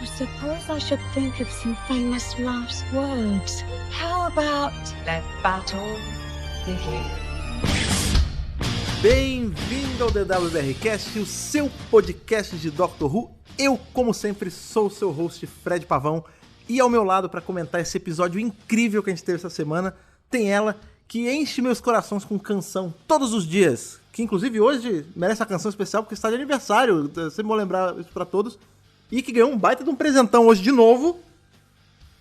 I suppose I should think of some famous last words. How about let battle begin? Bem-vindo ao DWBRcast, o seu podcast de Doctor Who. Eu, como sempre, sou o seu host, Fred Pavão. E ao meu lado, para comentar esse episódio incrível que a gente teve essa semana, tem ela, que enche meus corações com canção todos os dias. Que, inclusive, hoje merece a canção especial porque está de aniversário. Sempre vou lembrar isso para todos. E que ganhou um baita de um presentão hoje de novo.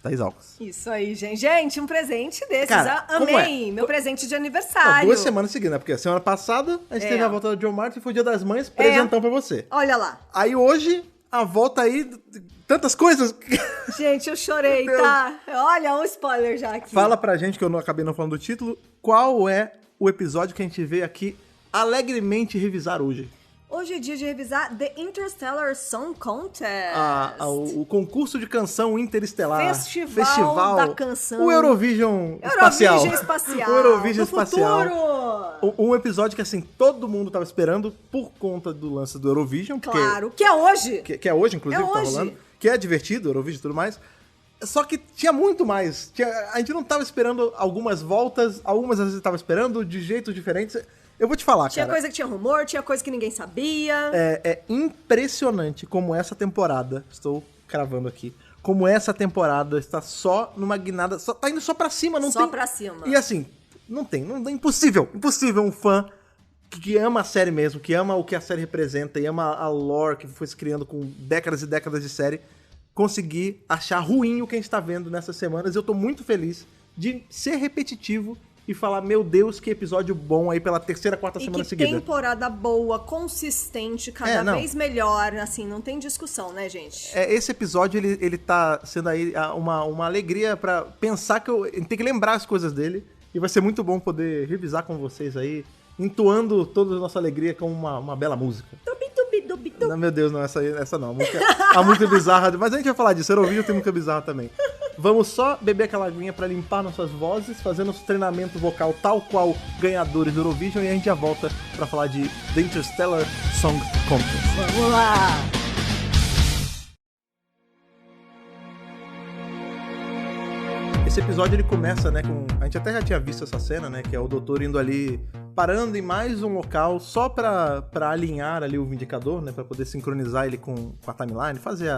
Thaís Alves. Isso aí, gente. Gente, um presente desses. Cara, amei. Meu presente de aniversário. 2 semanas seguidas, né? Porque a semana passada a gente teve a volta do John Martin, foi Dia das Mães, presentão pra você. Olha lá. Aí hoje, a volta aí, tantas coisas. Gente, eu chorei, tá? Olha, um spoiler já aqui. Fala pra gente, que eu acabei não falando do título, qual é o episódio que a gente veio aqui alegremente revisar hoje? Hoje é dia de revisar The Interstellar Song Contest. O concurso de canção interestelar. Festival da canção. O Eurovision espacial. O Eurovision do espacial. Futuro. Um episódio que, assim, todo mundo tava esperando por conta do lance do Eurovision. Claro, que é hoje. Que é hoje, inclusive, É que tá hoje. rolando. Que é divertido, Eurovision e tudo mais. Só que tinha muito mais. A gente não tava esperando algumas voltas, algumas às vezes tava esperando de jeitos diferentes. Eu vou te falar, Tinha cara. coisa que tinha rumor, tinha coisa que ninguém sabia. É impressionante como essa temporada, estou cravando aqui, como essa temporada está só numa guinada, tá indo só pra cima, não tem... Só pra cima. E assim, não é impossível um fã que ama a série mesmo, que ama o que a série representa e ama a lore que foi se criando com décadas e décadas de série, conseguir achar ruim o que a gente tá vendo nessas semanas. Eu tô muito feliz de ser repetitivo e falar, meu Deus, que episódio bom aí pela terceira, quarta semana seguida. E que temporada boa, consistente, cada vez melhor, assim, não tem discussão, né, gente? Esse episódio, ele tá sendo aí uma alegria pra pensar que eu tenho que lembrar as coisas dele, e vai ser muito bom poder revisar com vocês aí, entoando toda a nossa alegria com uma bela música. Não, meu Deus, não, essa não. A música bizarra, mas a gente vai falar disso, Eurovision tem música bizarra também. Vamos só beber aquela aguinha pra limpar nossas vozes, fazer nosso treinamento vocal tal qual ganhadores do Eurovision, e a gente já volta pra falar de The Interstellar Song Contest. Vamos lá! Esse episódio ele começa, né, com... A gente até já tinha visto essa cena, né, que é o doutor indo ali, parando em mais um local só pra alinhar ali o Vindicador, né, pra poder sincronizar ele com a timeline, fazer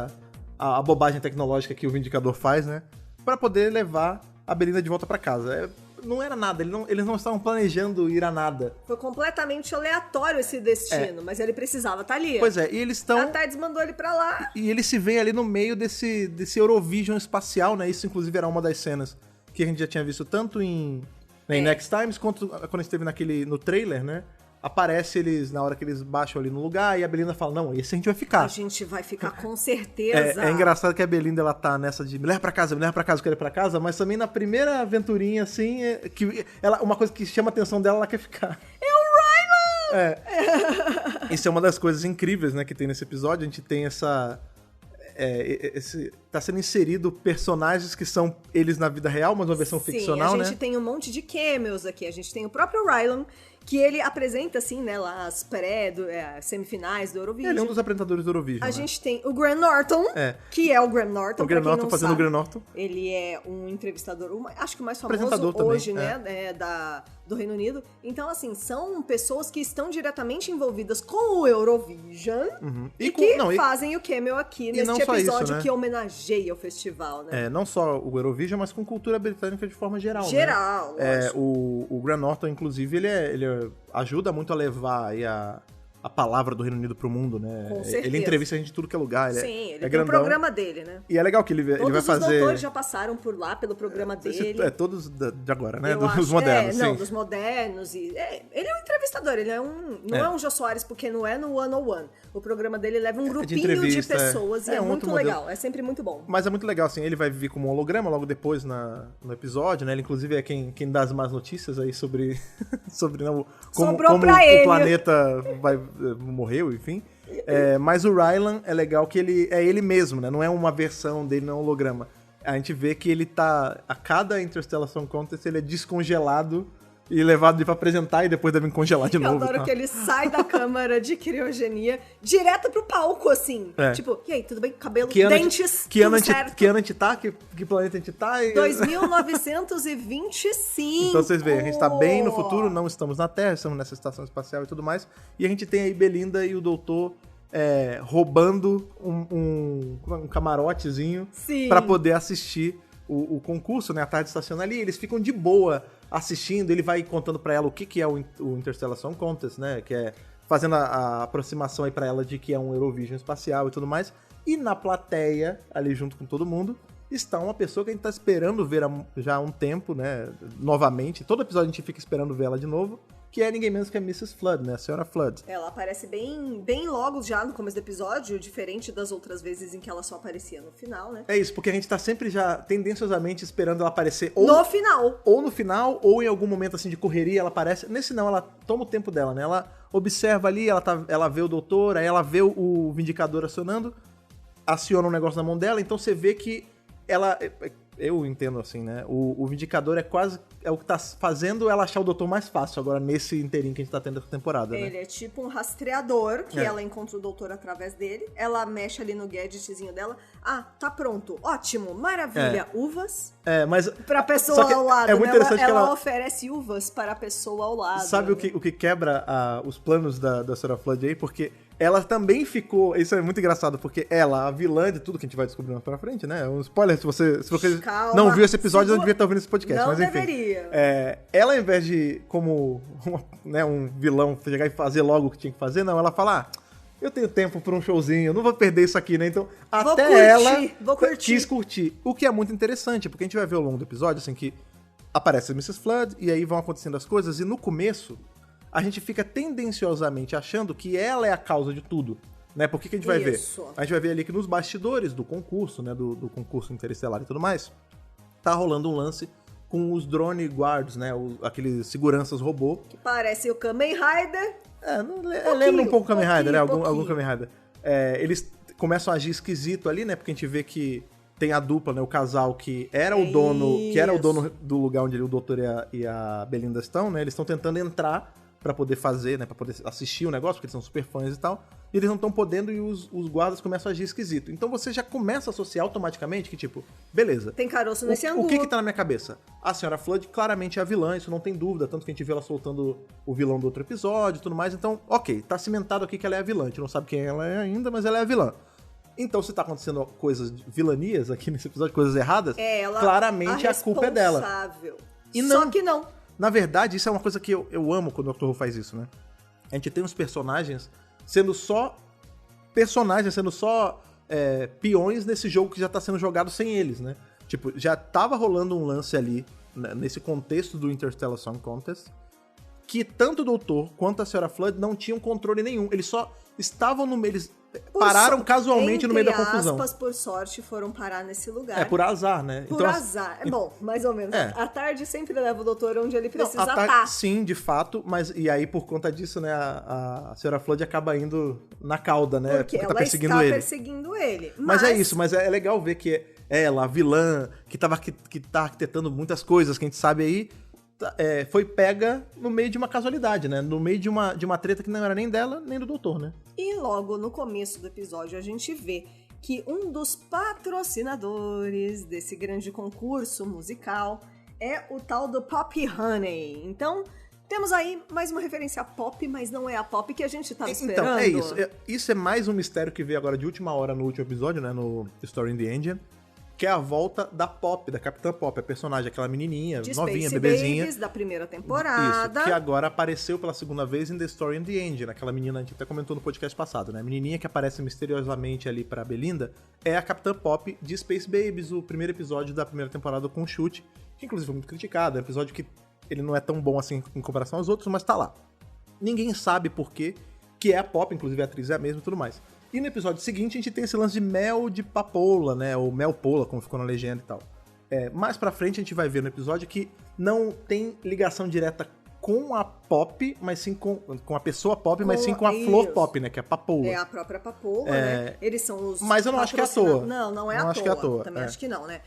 a bobagem tecnológica que o Vindicador faz, né, pra poder levar a Belinda de volta pra casa. Não era nada, eles não estavam planejando ir a nada. Foi completamente aleatório esse destino, mas ele precisava estar ali. Pois é, e eles estão... A Tides mandou ele pra lá. E ele se vê ali no meio desse Eurovision espacial, né? Isso, inclusive, era uma das cenas que a gente já tinha visto tanto em Next Times, quanto quando a gente teve no trailer, né? Aparece eles, na hora que eles baixam ali no lugar, e a Belinda fala, não, esse a gente vai ficar. A gente vai ficar com certeza. É engraçado que a Belinda, ela tá nessa de me leva pra casa, eu quero ir pra casa, mas também na primeira aventurinha, assim, uma coisa que chama a atenção dela, ela quer ficar. É o Rylan! Isso é uma das coisas incríveis, né, que tem nesse episódio. A gente tem tá sendo inserido personagens que são eles na vida real, mas uma versão ficcional, né? A gente tem um monte de cameos aqui. A gente tem o próprio Rylan, que ele apresenta, assim, né, lá as semifinais do Eurovision. Ele é um dos apresentadores do Eurovision, A né? gente tem o Graham Norton, que é o Graham Norton, O Graham pra quem Norton não fazendo sabe. o Graham Norton. Ele é um entrevistador, acho que o mais famoso Apresentador também, hoje, né, do Reino Unido. Então, assim, são pessoas que estão diretamente envolvidas com o Eurovision fazem o cameo aqui neste episódio, né? que homenageia o festival, né? Não só o Eurovision, mas com cultura britânica de forma geral, Geral, né? lógico. O Graham Norton, inclusive, ele ajuda muito a levar aí a palavra do Reino Unido pro mundo, né? Com certeza. Ele entrevista a gente de tudo que é lugar. Ele tem grandão. o programa dele, né? E é legal que ele vai fazer... Todos os doutores já passaram por lá, pelo programa dele. Todos de agora, né? Eu Dos acho, modernos, sim. Não, dos modernos. Ele é um entrevistador, ele não é um Jô Soares, porque não é no 101. O programa dele leva um grupinho de pessoas e é muito legal. Modelo. É sempre muito bom. Mas é muito legal, assim, ele vai vir como um holograma logo depois no episódio, né? Ele, inclusive, é quem dá as más notícias aí sobre como o planeta morreu, enfim. Mas o Rylan é legal que ele é ele mesmo, né? Não é uma versão dele, não é um holograma. A gente vê que ele tá... A cada Interstellar Song Contest, ele é descongelado e levado pra apresentar e depois devem congelar de novo. Eu adoro que ele sai da câmara de criogenia direto pro palco, assim. Tipo, e aí, tudo bem? Cabelo, dentes, tudo certo. Que ano a gente tá? Que planeta a gente tá? 2925. Então vocês veem, a gente tá bem no futuro, não estamos na Terra, estamos nessa estação espacial e tudo mais. E a gente tem aí Belinda e o doutor roubando um camarotezinho pra poder assistir o concurso, né? A tarde estaciona ali, eles ficam de boa assistindo, ele vai contando pra ela o que é o Interstellar Song Contest, né? Que é fazendo a aproximação aí pra ela de que é um Eurovision espacial e tudo mais. E na plateia, ali junto com todo mundo, está uma pessoa que a gente tá esperando ver já há um tempo, né? Novamente. Todo episódio a gente fica esperando ver ela de novo. Que é ninguém menos que a Mrs. Flood, né? A Senhora Flood. Ela aparece bem logo já no começo do episódio, diferente das outras vezes em que ela só aparecia no final, né? É isso, porque a gente tá sempre já tendenciosamente esperando ela aparecer ou no final. Ou no final, ou em algum momento assim de correria ela aparece. Nesse não, ela toma o tempo dela, né? Ela observa ali, ela vê o doutor, aí ela vê o Vindicador acionando, aciona um negócio na mão dela, então você vê que ela... Eu entendo assim, né? O Vindicador é o que tá fazendo ela achar o doutor mais fácil agora nesse inteirinho que a gente tá tendo essa temporada, né? Ele é tipo um rastreador, que ela encontra o doutor através dele. Ela mexe ali no gadgetzinho dela. Ah, tá pronto. Ótimo, maravilha. Uvas. Mas... Pra pessoa ao lado. É muito interessante que ela oferece uvas para a pessoa ao lado. Sabe o que quebra os planos da Sarah Flood aí? Porque ela também ficou... Isso é muito engraçado, porque ela, a vilã de tudo que a gente vai descobrir mais pra frente, né? Um spoiler, se você não viu esse episódio, não devia estar ouvindo esse podcast. Não mas enfim, deveria. Ela, ao invés de, como um vilão, chegar e fazer logo o que tinha que fazer, não, ela fala, eu tenho tempo pra um showzinho, eu não vou perder isso aqui, né? Então, vou curtir. Quis curtir. O que é muito interessante, porque a gente vai ver ao longo do episódio, assim, que aparece a Mrs. Flood, e aí vão acontecendo as coisas, e no começo... a gente fica tendenciosamente achando que ela é a causa de tudo, né? Porque que a gente vai ver? A gente vai ver ali que nos bastidores do concurso, né? Do concurso interestelar e tudo mais, tá rolando um lance com os drone guards, né? Aqueles seguranças robô. Que parece o Kamen Rider. Lembra um pouco o Kamen Rider, né? Algum Kamen Rider. Eles começam a agir esquisito ali, né? Porque a gente vê que tem a dupla, né? O casal que era o dono do lugar onde o doutor e a Belinda estão, né? Eles estão tentando entrar pra poder fazer, né, pra poder assistir o negócio, porque eles são super fãs e tal, e eles não estão podendo e os guardas começam a agir esquisito. Então você já começa a associar automaticamente que, tipo, beleza. Tem caroço nesse ângulo. O que tá na minha cabeça? A Senhora Flood claramente é a vilã, isso não tem dúvida, tanto que a gente vê ela soltando o vilão do outro episódio e tudo mais, então, ok, tá cimentado aqui que ela é a vilã, a gente não sabe quem ela é ainda, mas ela é a vilã. Então, se tá acontecendo coisas, vilanias aqui nesse episódio, coisas erradas, claramente a culpa é dela. Só que não. Na verdade, isso é uma coisa que eu amo quando o Dr. Who faz isso, né? A gente tem uns personagens sendo só peões nesse jogo que já tá sendo jogado sem eles, né? Tipo, já tava rolando um lance ali, né, nesse contexto do Interstellar Song Contest, que tanto o Doutor quanto a Senhora Flood não tinham controle nenhum. Eles só estavam no meio... Eles pararam casualmente no meio da confusão. Por sorte, foram parar nesse lugar. Por azar, né? Por azar. Bom, mais ou menos. A tarde sempre leva o doutor onde ele precisa estar. Sim, de fato, mas e aí por conta disso, né, a Senhora Flood acaba indo na cauda, né? Porque ela está perseguindo ele. Mas é isso, mas é legal ver que ela, a vilã, que tá arquitetando muitas coisas que a gente sabe aí, foi pega no meio de uma casualidade, né? No meio de uma treta que não era nem dela, nem do doutor, né? E logo no começo do episódio a gente vê que um dos patrocinadores desse grande concurso musical é o tal do Pop Honey. Então, temos aí mais uma referência a pop, mas não é a pop que a gente tava esperando. Então, é isso. Isso é mais um mistério que veio agora de última hora no último episódio, né? No Story in the Engine. Que é a volta da Pop, da Capitã Pop, a personagem, aquela menininha, de novinha, Space bebezinha. Babies, da primeira temporada. Isso, que agora apareceu pela segunda vez em The Story in the End, aquela menina, a gente até comentou no podcast passado, né? A menininha que aparece misteriosamente ali pra Belinda é a Capitã Pop de Space Babies, o primeiro episódio da primeira temporada com o Chute, que inclusive foi muito criticado, é um episódio que ele não é tão bom assim em comparação aos outros, mas tá lá. Ninguém sabe por quê, que é a Pop, inclusive a atriz é a mesma e tudo mais. E no episódio seguinte a gente tem esse lance de mel de papoula, né? Ou mel pola, como ficou na legenda e tal. Mais pra frente a gente vai ver no episódio que não tem ligação direta com a Pop, mas sim com a pessoa Pop, mas sim com a flor Pop, né? Que é a papoula. É a própria papoula, né? Eles são os... Mas eu não acho que é à toa. Não é à toa. Também acho que não, né?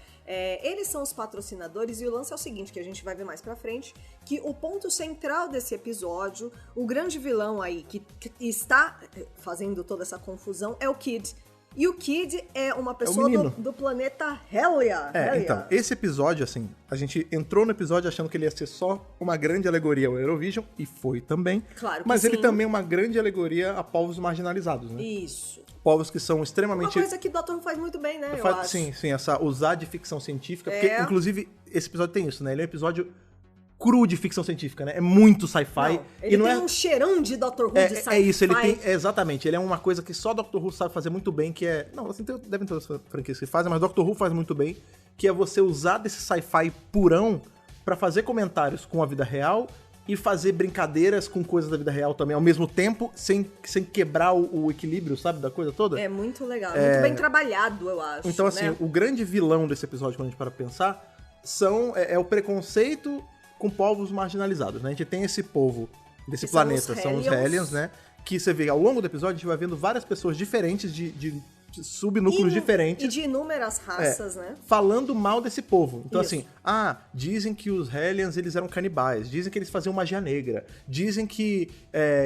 Eles são os patrocinadores e o lance é o seguinte, que a gente vai ver mais pra frente, que o ponto central desse episódio, o grande vilão aí que está fazendo toda essa confusão é o Kid. E o Kid é uma pessoa do planeta Hellia. Então, esse episódio, assim, a gente entrou no episódio achando que ele ia ser só uma grande alegoria ao Eurovision, e foi também. Claro que mas sim. ele também é uma grande alegoria a povos marginalizados, né? Isso. Povos que são extremamente... Uma coisa que o Dr. Who faz muito bem, né, eu acho. Sim, usar de ficção científica, porque, inclusive, esse episódio tem isso, né? Ele é um episódio cru de ficção científica, né? É muito sci-fi. Ele tem um cheirão de Dr. Who de sci-fi. É isso, ele tem... Exatamente, ele é uma coisa que só Dr. Who sabe fazer muito bem, que é... Não, assim, devem ter outras franquias que fazem, mas Dr. Who faz muito bem, que é você usar desse sci-fi purão pra fazer comentários com a vida real e fazer brincadeiras com coisas da vida real também, ao mesmo tempo, sem quebrar o equilíbrio, sabe, da coisa toda. É muito legal, muito bem trabalhado, eu acho. Então, assim, o grande vilão desse episódio, quando a gente para pensar, é o preconceito com povos marginalizados, né? A gente tem esse povo desse planeta, são os Hellions, né? Que você vê, ao longo do episódio, a gente vai vendo várias pessoas diferentes, de subnúcleos diferentes. E de inúmeras raças, né? Falando mal desse povo. Então, Isso. assim, dizem que os Hellions, eles eram canibais, dizem que eles faziam magia negra, dizem que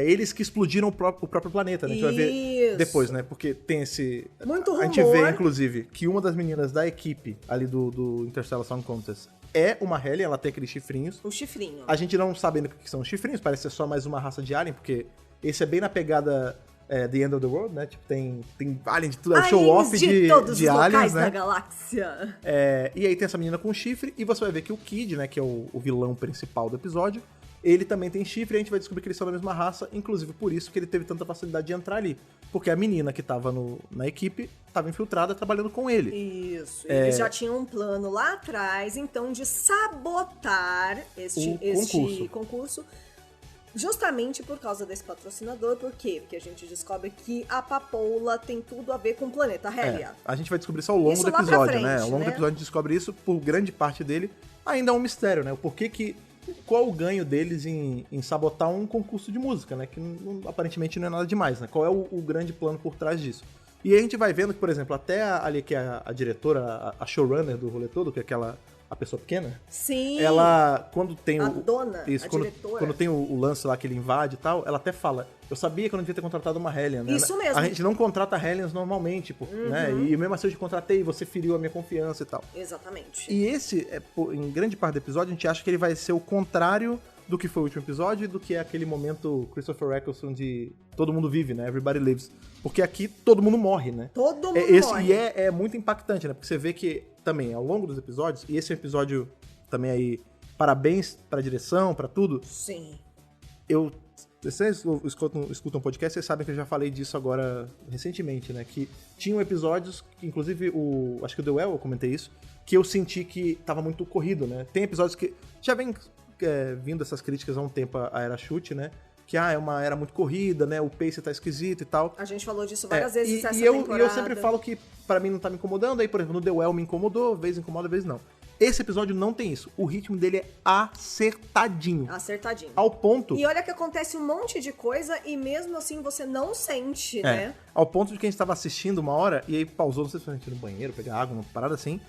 eles que explodiram o próprio planeta, né? A gente vai ver depois, né? Porque tem esse... Muito rumor. A gente vê, inclusive, que uma das meninas da equipe ali do Interstellar Song Contest é uma Hellion, ela tem aqueles chifrinhos. O chifrinho. A gente não sabe ainda o que são os chifrinhos, parece ser só mais uma raça de alien, porque esse é bem na pegada The End of the World, né? Tipo, tem alien de tudo, é um show-off de todos os aliens, locais né? da galáxia. E aí tem essa menina com chifre, e você vai ver que o Kid, né, que é o vilão principal do episódio, ele também tem chifre, e a gente vai descobrir que eles são da mesma raça, inclusive por isso que ele teve tanta facilidade de entrar ali. Porque a menina que tava na equipe tava infiltrada trabalhando com ele. Isso. Eles já tinham um plano lá atrás, então, de sabotar este concurso. Justamente por causa desse patrocinador. Por quê? Porque a gente descobre que a papoula tem tudo a ver com o planeta Hellia. A gente vai descobrir isso ao longo do episódio, né? Ao longo do episódio a gente descobre isso, por grande parte dele. Ainda é um mistério, né? O porquê que... Qual o ganho deles em sabotar um concurso de música, né? Que aparentemente não é nada demais, né? Qual é o grande plano por trás disso? E aí a gente vai vendo que, por exemplo, até ali que é a diretora, a showrunner do rolê todo, que é a pessoa pequena. Sim. Ela, quando tem a dona, isso, diretora. Quando tem o lance lá que ele invade e tal, ela até fala, eu sabia que eu não devia ter contratado uma Hellion, né? Isso mesmo. A gente não contrata Hellions normalmente, né? E mesmo assim eu te contratei, você feriu a minha confiança e tal. Exatamente. E esse, em grande parte do episódio, a gente acha que ele vai ser o contrário do que foi o último episódio e do que é aquele momento Christopher Eccleston de todo mundo vive, né? Everybody lives. Porque aqui todo mundo morre, né? Todo mundo morre. E é muito impactante, né? Porque você vê que também, ao longo dos episódios, e esse episódio também aí, parabéns pra direção, pra tudo. Sim. Vocês escutam um podcast, vocês sabem que eu já falei disso agora recentemente, né? Que tinham episódios, que, inclusive acho que o The Well eu comentei isso, que eu senti que tava muito corrido, né? Tem episódios que já vem vindo essas críticas há um tempo à Era Chute, né? Que é uma era muito corrida, né? O pace tá esquisito e tal. A gente falou disso várias vezes essa temporada. E eu sempre falo que pra mim não tá me incomodando, aí, por exemplo, no The Well me incomodou, vez incomoda, vez não. Esse episódio não tem isso. O ritmo dele é acertadinho. Acertadinho. Ao ponto... E olha que acontece um monte de coisa e mesmo assim você não sente, né? Ao ponto de que a gente tava assistindo uma hora e aí pausou, não sei se foi a gente ir no banheiro, pegar água, uma parada assim.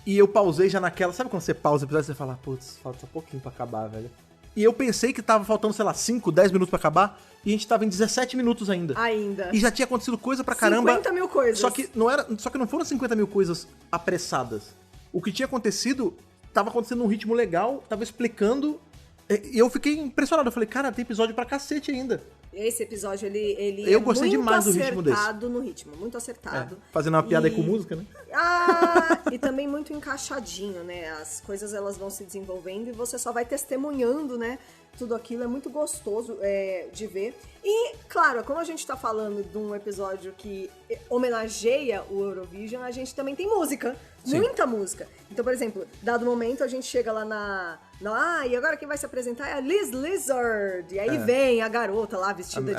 E eu pausei já naquela... Sabe quando você pausa o episódio e você fala, putz, falta um pouquinho pra acabar, velho. E eu pensei que tava faltando, sei lá, 5, 10 minutos pra acabar, e a gente tava em 17 minutos ainda. Ainda. E já tinha acontecido coisa pra caramba. 50 mil coisas. Só que não foram 50 mil coisas apressadas. O que tinha acontecido, tava acontecendo num ritmo legal, tava explicando, e eu fiquei impressionado. Eu falei, cara, tem episódio pra cacete ainda. Esse episódio, ele eu gostei demais do ritmo desse. acertado no ritmo, muito acertado. Fazendo uma piada aí com música, né? E também muito encaixadinho, né? As coisas, elas vão se desenvolvendo e você só vai testemunhando, né? Tudo aquilo é muito gostoso de ver. E, claro, como a gente tá falando de um episódio que homenageia o Eurovision, a gente também tem música. Sim. Muita música. Então, por exemplo, dado momento, a gente chega lá e agora quem vai se apresentar é a Liz Lizard. E aí vem a garota lá vestida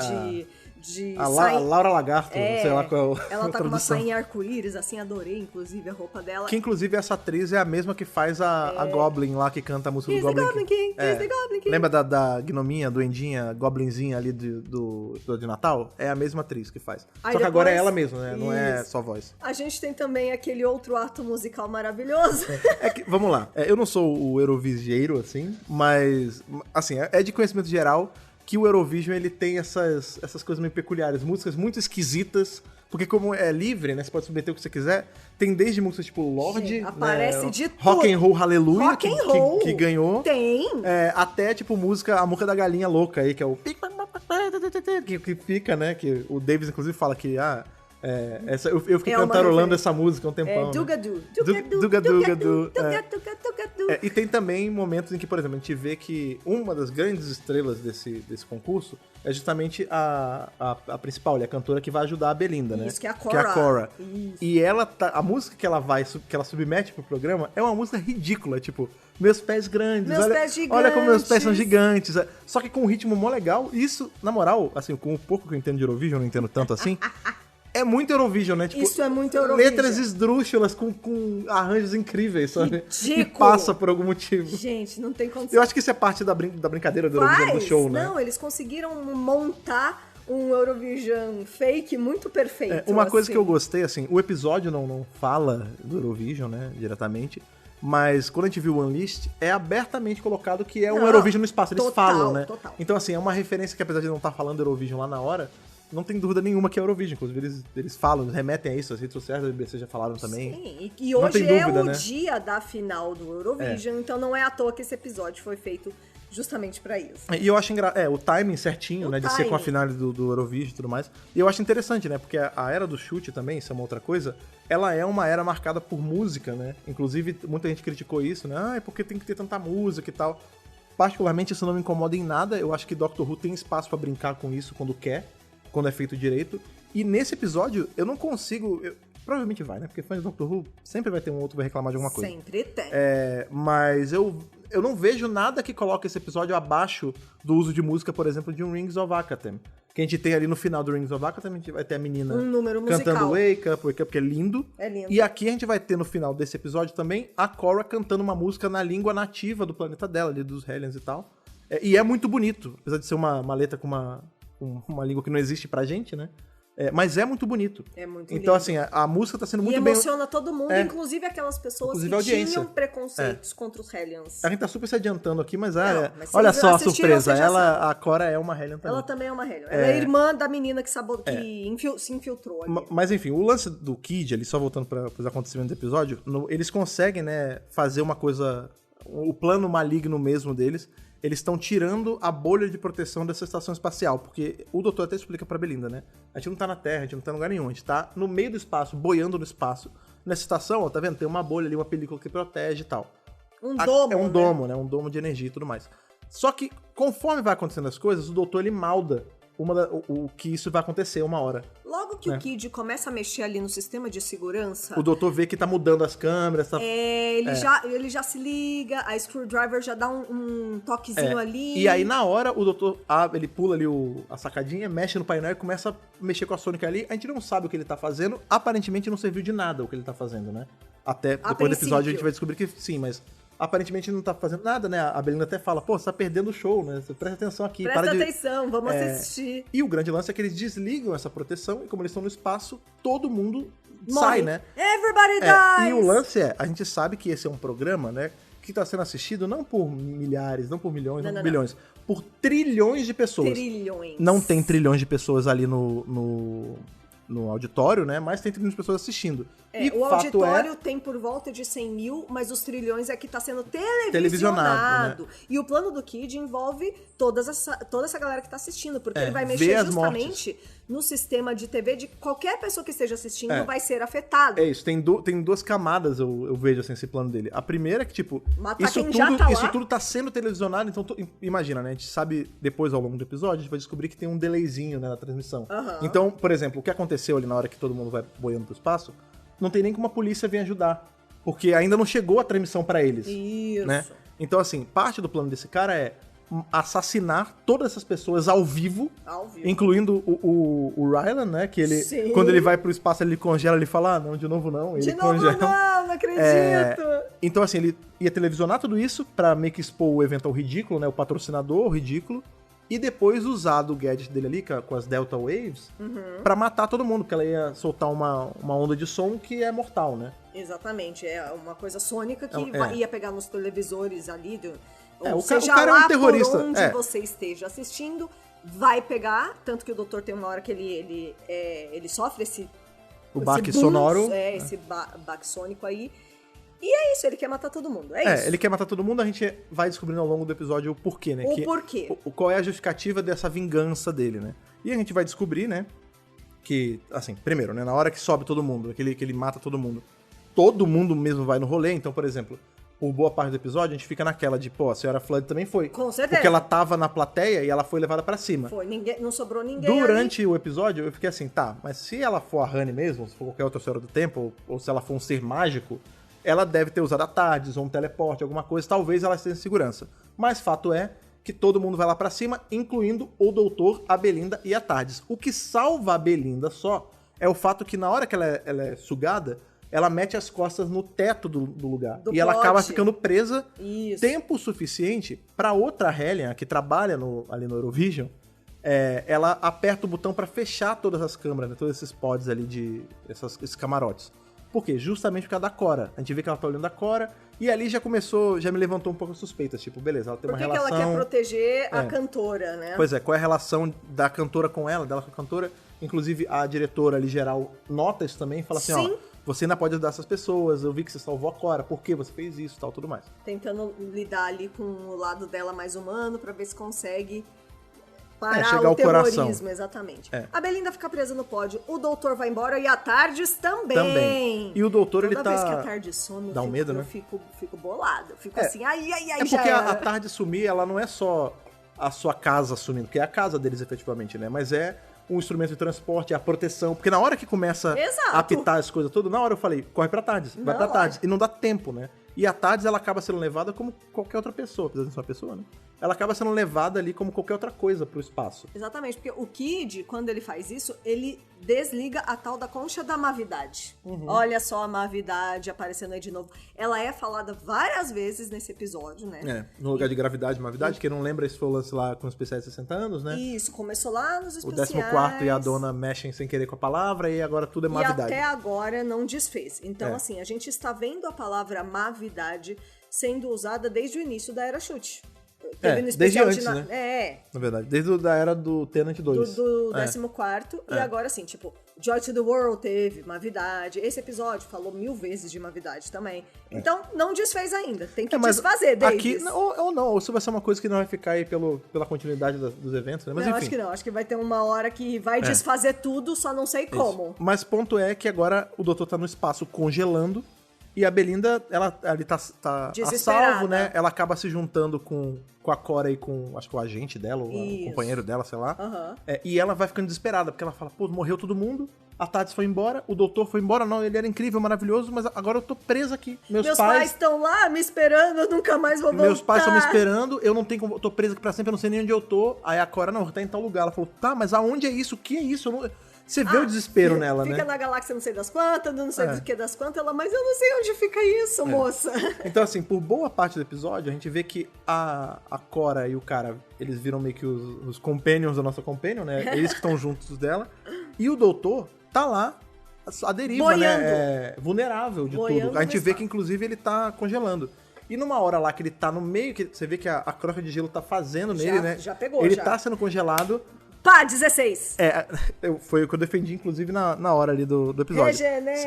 de A Laura Lagarto, sei lá qual é ela a tá com uma tradução. sainha arco-íris, assim, adorei, inclusive, a roupa dela. Que, inclusive, essa atriz é a mesma que faz a Goblin lá, que canta a música He's do the Goblin Goblin King, he's the Goblin King. Lembra da gnominha, duendinha, goblinzinha ali do de Natal? É a mesma atriz que faz. Aí Só que agora é depois- ela mesma, né? Não é Isso. só voz. A gente tem também aquele outro ato musical maravilhoso. Vamos lá. Eu não sou o Euroviseiro, assim, mas, assim, é de conhecimento geral que o Eurovision, ele tem essas coisas meio peculiares, músicas muito esquisitas, porque como é livre, né, você pode submeter o que você quiser, tem desde músicas tipo Lorde, Gente, aparece né, de Rock tudo. and Roll Hallelujah, Rock and roll. que ganhou, Tem. até tipo a música da galinha louca aí, que é o que fica, né, que o Davis inclusive fala que, eu fiquei É uma cantarolando referência. essa música há um tempão. né? Dugadu. Dugadu. E tem também momentos em que, por exemplo, a gente vê que uma das grandes estrelas desse concurso é justamente a principal, a cantora que vai ajudar a Belinda, né? Isso, que é a Cora. Isso. E ela a música que ela submete pro programa é uma música ridícula, tipo, meus pés grandes, Meus olha, pés olha como meus pés são gigantes. gigantes. Só que com um ritmo mó legal, isso, na moral, assim, com o pouco que eu entendo de Eurovision, eu não entendo tanto assim, é muito Eurovision, né? Tipo, Isso é muito Eurovision. Letras esdrúxulas com arranjos incríveis, sabe? Ridículo. E passa por algum motivo. Gente, não tem condição. Eu acho que isso é parte da brincadeira do Eurovision, do show, né? Não, eles conseguiram montar um Eurovision fake muito perfeito. Uma coisa assim. que eu gostei, assim, o episódio não fala do Eurovision, né, diretamente, mas quando a gente viu o Unleashed, é abertamente colocado que é um Não, Eurovision no espaço, eles total, falam, né? total. Então, assim, é uma referência que apesar de não estar falando Eurovision lá na hora, não tem dúvida nenhuma que é Eurovision, inclusive eles falam, eles remetem a isso, as redes sociais da BBC já falaram também. Sim, e Não hoje tem dúvida, é o né? dia da final do Eurovision, então não é à toa que esse episódio foi feito justamente pra isso. E eu acho o timing certinho, O né, de ser com a timing. final do Eurovision e tudo mais. E eu acho interessante, né, porque a era do chute também, isso é uma outra coisa, ela é uma era marcada por música, né? Inclusive, muita gente criticou isso, né? É porque tem que ter tanta música e tal. Particularmente, isso não me incomoda em nada. Eu acho que Doctor Who tem espaço pra brincar com isso quando quer, quando é feito direito. E nesse episódio, eu não consigo... provavelmente vai, né? Porque fãs de Doctor Who sempre vai ter um outro que vai reclamar de alguma coisa. Sempre tem. Mas eu não vejo nada que coloque esse episódio abaixo do uso de música, por exemplo, de um Rings of Akatem. Que a gente tem ali no final do Rings of Akatem, a gente vai ter a menina Um número cantando musical. Wake Up, porque é lindo. É lindo. E aqui a gente vai ter no final desse episódio também a Cora cantando uma música na língua nativa do planeta dela, ali dos Hellions e tal. E é muito bonito, apesar de ser uma letra com uma língua que não existe pra gente, né? Mas é muito bonito. É muito Então, lindo. assim, a música tá sendo muito E bem... emociona todo mundo, inclusive aquelas pessoas Inclusive que a audiência. tinham preconceitos contra os Hellions. A gente tá super se adiantando aqui, mas, mas se olha vocês só a assistiram, surpresa. vocês já sabem. A Cora é uma Hellion também. Ela também é uma Hellion. Ela é irmã da menina que se infiltrou ali. Mas enfim, o lance do Kid, ali só voltando para os acontecimentos do episódio, eles conseguem, né, fazer uma coisa... O plano maligno mesmo deles, eles estão tirando a bolha de proteção dessa estação espacial, porque o doutor até explica pra Belinda, né? A gente não tá na Terra, a gente não tá em lugar nenhum, a gente tá no meio do espaço, boiando no espaço. Nessa estação, ó, tá vendo? Tem uma bolha ali, uma película que protege e tal. Um domo, É um né? domo, né? Um domo de energia e tudo mais. Só que, conforme vai acontecendo as coisas, o doutor, ele malda o que isso vai acontecer uma hora. Logo que o Kid começa a mexer ali no sistema de segurança... O doutor vê que tá mudando as câmeras, tá... Ele já se liga, a Screwdriver já dá um toquezinho ali. E aí, na hora, o doutor, ele pula ali a sacadinha, mexe no painel e começa a mexer com a Sonic ali. A gente não sabe o que ele tá fazendo. Aparentemente, não serviu de nada o que ele tá fazendo, né? Até depois do episódio a gente vai descobrir que sim, mas... Aparentemente não tá fazendo nada, né? A Belinda até fala, pô, você tá perdendo o show, né? Você presta atenção aqui. Presta atenção, vamos assistir. E o grande lance é que eles desligam essa proteção e como eles estão no espaço, todo mundo Morre. sai, né? Everybody dies! E o lance a gente sabe que esse é um programa, né? Que tá sendo assistido não por milhares, não por milhões, não por bilhões, por trilhões de pessoas. Trilhões. Não tem trilhões de pessoas ali no auditório, né? Mas tem trilhões de pessoas assistindo. E o fato auditório tem por volta de 100 mil, mas os trilhões é que tá sendo televisionado. Televisionado, né? E o plano do Kid envolve toda essa galera que tá assistindo, porque ele vai ver mexer as justamente no sistema de TV de qualquer pessoa que esteja assistindo vai ser afetada. É isso, tem duas camadas, eu vejo assim, esse plano dele. A primeira é que, tipo, Matar quem já tá lá. isso tudo tá sendo televisionado, então imagina, né? A gente sabe, depois ao longo do episódio, a gente vai descobrir que tem um delayzinho, né, na transmissão. Então, por exemplo, o que aconteceu ali na hora que todo mundo vai boiando pro espaço, não tem nem como a polícia vir ajudar. Porque ainda não chegou a transmissão pra eles. Isso. Né? Então, assim, parte do plano desse cara é assassinar todas essas pessoas ao vivo. Incluindo o Rylan, né? Que ele, Sim. quando ele vai pro espaço, ele congela, ele fala, não, de novo não. Ele de novo congela. não acredito. Então, assim, ele ia televisionar tudo isso pra meio que expor o evento ao ridículo, né? O patrocinador, o ridículo. E depois usar do gadget dele ali, com as Delta Waves, pra matar todo mundo, porque ela ia soltar uma onda de som que é mortal, né? Exatamente, é uma coisa sônica que ia pegar nos televisores ali, o seja cara lá é um terrorista. por onde você esteja assistindo, vai pegar, tanto que o doutor tem uma hora que ele sofre esse baque boom, sonoro. Esse baque sônico aí. E é isso, ele quer matar todo mundo, é isso. Ele quer matar todo mundo, a gente vai descobrindo ao longo do episódio o porquê, né? Porquê. Qual é a justificativa dessa vingança dele, né? E a gente vai descobrir, né, que, assim, primeiro, né, na hora que sobe todo mundo, que ele mata todo mundo mesmo vai no rolê. Então, por exemplo, por boa parte do episódio, a gente fica naquela de, pô, a senhora Flood também foi. Com certeza. Porque ela tava na plateia e ela foi levada pra cima. Foi, não sobrou ninguém Durante o episódio, eu fiquei assim, tá, mas se ela for a Honey mesmo, se for qualquer outra senhora do tempo, ou se ela for um ser mágico, ela deve ter usado a TARDIS ou um teleporte, alguma coisa, talvez ela esteja em segurança. Mas fato é que todo mundo vai lá pra cima, incluindo o doutor, a Belinda e a TARDIS. O que salva a Belinda só é o fato que na hora que ela é sugada, ela mete as costas no teto do lugar. E ela acaba ficando presa tempo suficiente pra outra Hellion, que trabalha ali no Eurovision, ela aperta o botão pra fechar todas as câmeras, né, todos esses pods ali, esses camarotes. Por quê? Justamente por causa da Cora. A gente vê que ela tá olhando a Cora, e ali já me levantou um pouco as suspeitas. Tipo, beleza, ela tem uma relação... Por que ela quer proteger a cantora, né? Pois é, qual é a relação da cantora com ela, dela com a cantora? Inclusive, a diretora ali, geral, nota isso também, fala assim, ó, você ainda pode ajudar essas pessoas, eu vi que você salvou a Cora, por que você fez isso, tal, tudo mais. Tentando lidar ali com o lado dela mais humano, pra ver se consegue... parar chegar ao terrorismo, coração. Exatamente. A Belinda fica presa no pódio, o doutor vai embora e a TARDIS também. E o doutor, Toda ele tá... vez que a TARDIS some, dá um medo, né? eu fico bolado. Eu fico assim, ai, porque a TARDIS sumir, ela não é só a sua casa sumindo, que é a casa deles efetivamente, né? Mas é um instrumento de transporte, a proteção. Porque na hora que começa a apitar as coisas todas, na hora eu falei, corre pra TARDIS, vai pra TARDIS. E não dá tempo, né? E a TARDIS, ela acaba sendo levada como qualquer outra pessoa, apesar de ser uma pessoa, né? Ela acaba sendo levada ali como qualquer outra coisa pro espaço. Exatamente, porque o Kid, quando ele faz isso, ele desliga a tal da concha da Mavidade. Olha só a Mavidade aparecendo aí de novo. Ela é falada várias vezes nesse episódio, né? No lugar de gravidade, Mavidade, quem não lembra, esse foi o lance lá com os especiais de 60 anos, né? Isso, começou lá nos O especiais. 14º e a dona mexem sem querer com a palavra e agora tudo é Mavidade. E até agora não desfez. Então, assim, a gente está vendo a palavra Mavidade sendo usada desde o início da Era Chute. Desde antes, né? Na verdade, desde a era do Tenant 2. Do 14º. E agora, assim, tipo, Joy to the World teve Mavidade. Esse episódio falou 1000 vezes de Mavidade também. Então, não desfez ainda. Tem que desfazer, Davis. Aqui, ou se vai ser uma coisa que não vai ficar aí pela continuidade dos eventos, né? Mas, enfim. Acho que não. Acho que vai ter uma hora que vai desfazer tudo, só não sei como. Isso. Mas ponto é que agora o doutor tá no espaço congelando. E a Belinda, ela ali tá a salvo, né? Ela acaba se juntando com a Cora e com, acho que o agente dela, ou o companheiro dela, sei lá. E ela vai ficando desesperada, porque ela fala, pô, morreu todo mundo, a TARDIS foi embora, o doutor foi embora, não, ele era incrível, maravilhoso, mas agora eu tô presa aqui. Meus pais estão lá me esperando, eu nunca mais vou voltar. Meus pais estão me esperando, eu não tenho como, eu tô presa aqui pra sempre, eu não sei nem onde eu tô. Aí a Cora, não, tá em tal lugar. Ela falou, tá, mas aonde é isso? O que é isso? Eu não... Você vê o desespero nela, né? Fica na galáxia não sei das quantas, não sei do que das quantas. Ela, mas eu não sei onde fica isso, moça. Então, assim, por boa parte do episódio, a gente vê que a Cora e o cara, eles viram meio que os companions da nossa companion, né? Eles que estão juntos dela. E o doutor tá lá, a deriva, boiando, né? Vulnerável de tudo. A gente vê que, inclusive, ele tá congelando. E numa hora lá que ele tá no meio, que você vê que a crosta de gelo tá fazendo nele, né? Já pegou, ele tá sendo congelado. Pá, 16! Foi o que eu defendi, inclusive, na hora ali do episódio.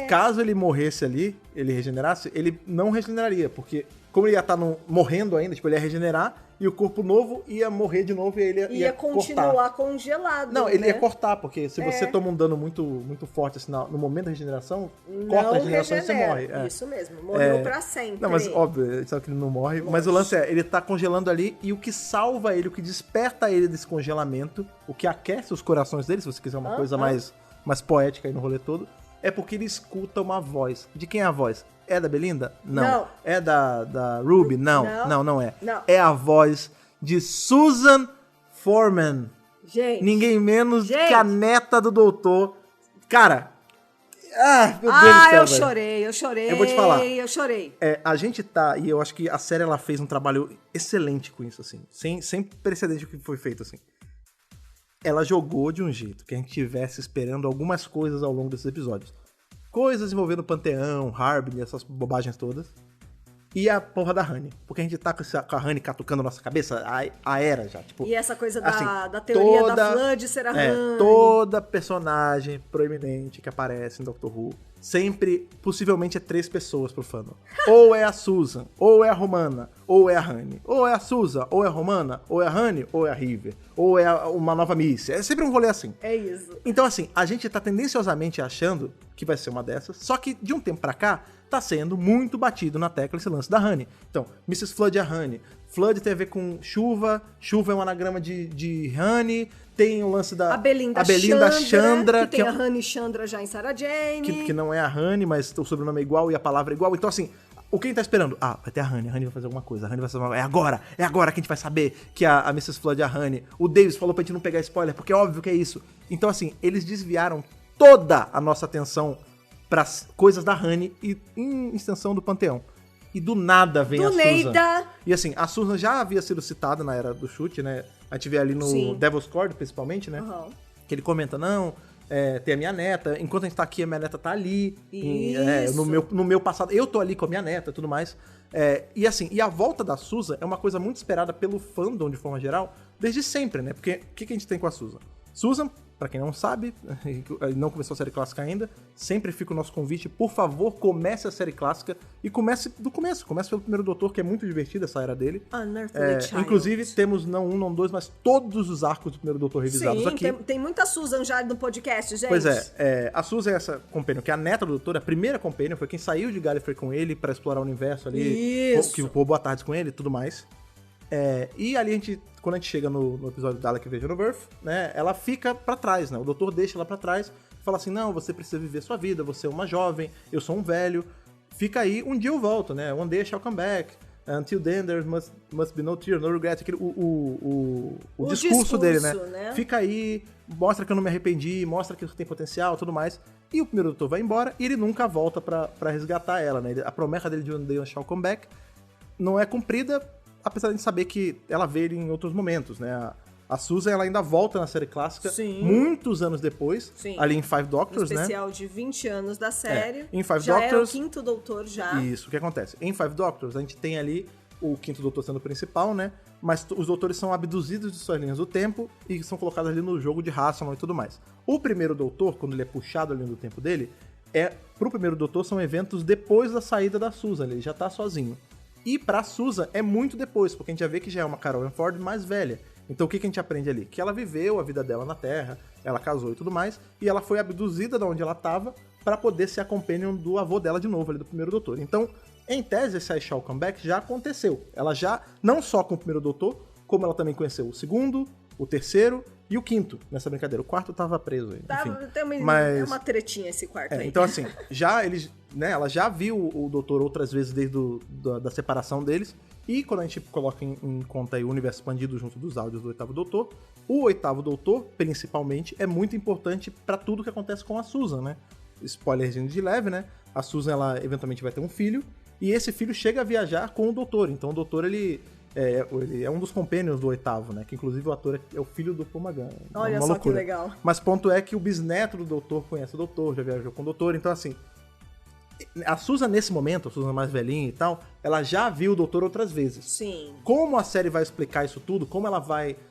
Caso ele morresse ali, ele regenerasse, ele não regeneraria, porque como ele ia estar morrendo ainda, tipo, ele ia regenerar e o corpo novo ia morrer de novo e ele ia continuar congelado. Não, ele ia cortar, porque se você toma um dano muito, muito forte assim, no momento da regeneração, corta a regeneração e você morre. Isso mesmo, morreu pra sempre. Não, mas óbvio, sabe que ele não morre. Lógico. Mas o lance ele tá congelando ali e o que salva ele, o que desperta ele desse congelamento, o que aquece os corações dele, se você quiser uma coisa mais poética aí no rolê todo, é porque ele escuta uma voz. De quem é a voz? É da Belinda? Não. É da Ruby? Não é. Não. É a voz de Susan Foreman. Gente. Ninguém menos Gente. que a neta do doutor. Cara, meu Deus do céu, eu velho. chorei. Eu vou te falar. Eu chorei. A gente tá, e eu acho que a série ela fez um trabalho excelente com isso, assim. Sem precedente o que foi feito, assim. Ela jogou de um jeito que a gente estivesse esperando algumas coisas ao longo desses episódios. Coisas envolvendo o Panteão, Harbin, essas bobagens todas. E a porra da Honey. Porque a gente tá com a Honey catucando a nossa cabeça a era já. Tipo, E essa coisa assim, da teoria toda- da Flood ser a Honey. toda personagem proeminente que aparece em Doctor Who sempre, possivelmente, é 3 pessoas pro fandom. Ou é a Susan, ou é a Romana, ou é a Honey. Ou é a Susan, ou é a Romana, ou é a Honey, ou é a River. Ou é uma nova Missy. É sempre um rolê assim. É isso. Então, assim, a gente tá tendenciosamente achando que vai ser uma dessas, só que de um tempo pra cá, tá sendo muito batido na tecla esse lance da Honey. Então, Mrs. Flood é a Honey. Flood tem a ver com chuva é um anagrama de Honey. Tem o lance da A Belinda Chandra, que tem é a Honey Chandra já em Sarah Jane. que não é a Honey, mas o sobrenome é igual e a palavra é igual. Então, assim, o que a gente tá esperando? Vai ter a Honey vai fazer alguma coisa, a Honey vai fazer é agora que a gente vai saber que a Mrs. Flood é a Honey. O Davis falou pra gente não pegar spoiler, porque é óbvio que é isso. Então, assim, eles desviaram toda a nossa atenção pras coisas da Honey e em extensão do Panteão. E do nada vem a Susan. Neida. E assim, a Susan já havia sido citada na era do chute, né? A gente vê ali no Sim. Devil's Cord, principalmente, né? Uhum. Que ele comenta, não, tem a minha neta, enquanto a gente tá aqui, a minha neta tá ali. Isso. No meu passado, eu tô ali com a minha neta e tudo mais. E assim, e a volta da Susan é uma coisa muito esperada pelo fandom, de forma geral, desde sempre, né? Porque o que a gente tem com a Susan? Susan, pra quem não sabe, não começou a série clássica ainda, sempre fica o nosso convite, por favor, comece a série clássica e comece do começo. Comece pelo Primeiro Doutor, que é muito divertido essa era dele. Unearthly Child. Inclusive, temos não um, não dois, mas todos os arcos do Primeiro Doutor revisados Sim, aqui. tem muita Susan já no podcast, gente. Pois a Susan é essa companion, que é a neta do doutor, a primeira companion, foi quem saiu de Gallifrey com ele pra explorar o universo ali. Isso. Que voou Boa Tardes com ele e tudo mais. E ali, quando a gente chega no episódio da Dalek Invasion of Earth, né, ela fica pra trás, né? O doutor deixa ela pra trás e fala assim, não, você precisa viver sua vida, você é uma jovem, eu sou um velho, fica aí, um dia eu volto, né? One day I shall come back. Until then, there must be no tear, no regret. O discurso dele, né? Fica aí, mostra que eu não me arrependi, mostra que tem potencial e tudo mais. E o Primeiro Doutor vai embora e ele nunca volta pra resgatar ela, né? A promessa dele de One day I shall come back não é cumprida, apesar de a gente saber que ela vê ele em outros momentos, né? A Susan, ela ainda volta na série clássica. Sim. Muitos anos depois, Sim. ali em Five Doctors, né? Especial de 20 anos da série. Em Five já Doctors. é o quinto doutor já. Isso, o que acontece? Em Five Doctors, a gente tem ali o quinto doutor sendo o principal, né? Mas os doutores são abduzidos de suas linhas do tempo e são colocados ali no jogo de Hasselhoff e tudo mais. O primeiro doutor, quando ele é puxado ali do tempo dele, pro primeiro doutor são eventos depois da saída da Susan, ele já tá sozinho. E pra Susan é muito depois, porque a gente já vê que já é uma Carol Ford mais velha. Então o que a gente aprende ali? Que ela viveu a vida dela na Terra, ela casou e tudo mais, e ela foi abduzida da onde ela tava pra poder ser a companion do avô dela de novo, ali do primeiro doutor. Então, em tese, esse I Shall Come Back já aconteceu. Ela já, não só com o primeiro doutor, como ela também conheceu o segundo, o terceiro e o quinto nessa brincadeira. O quarto tava preso aí. É uma tretinha esse quarto aí. Então, assim, ela já viu o doutor outras vezes desde da separação deles. E quando a gente coloca em conta aí o universo expandido junto dos áudios do Oitavo Doutor, o Oitavo Doutor, principalmente, é muito importante pra tudo que acontece com a Susan, né? Spoilerzinho de leve, né? A Susan, ela eventualmente vai ter um filho, e esse filho chega a viajar com o doutor. Então o doutor, ele é um dos companions do Oitavo, né? Que inclusive o ator é o filho do Paul McGann. Olha só que legal. Mas ponto é que o bisneto do doutor conhece o doutor, já viajou com o doutor, então assim... A Susan, nesse momento, a Susan mais velhinha e tal, ela já viu o doutor outras vezes. Sim. Como a série vai explicar isso tudo,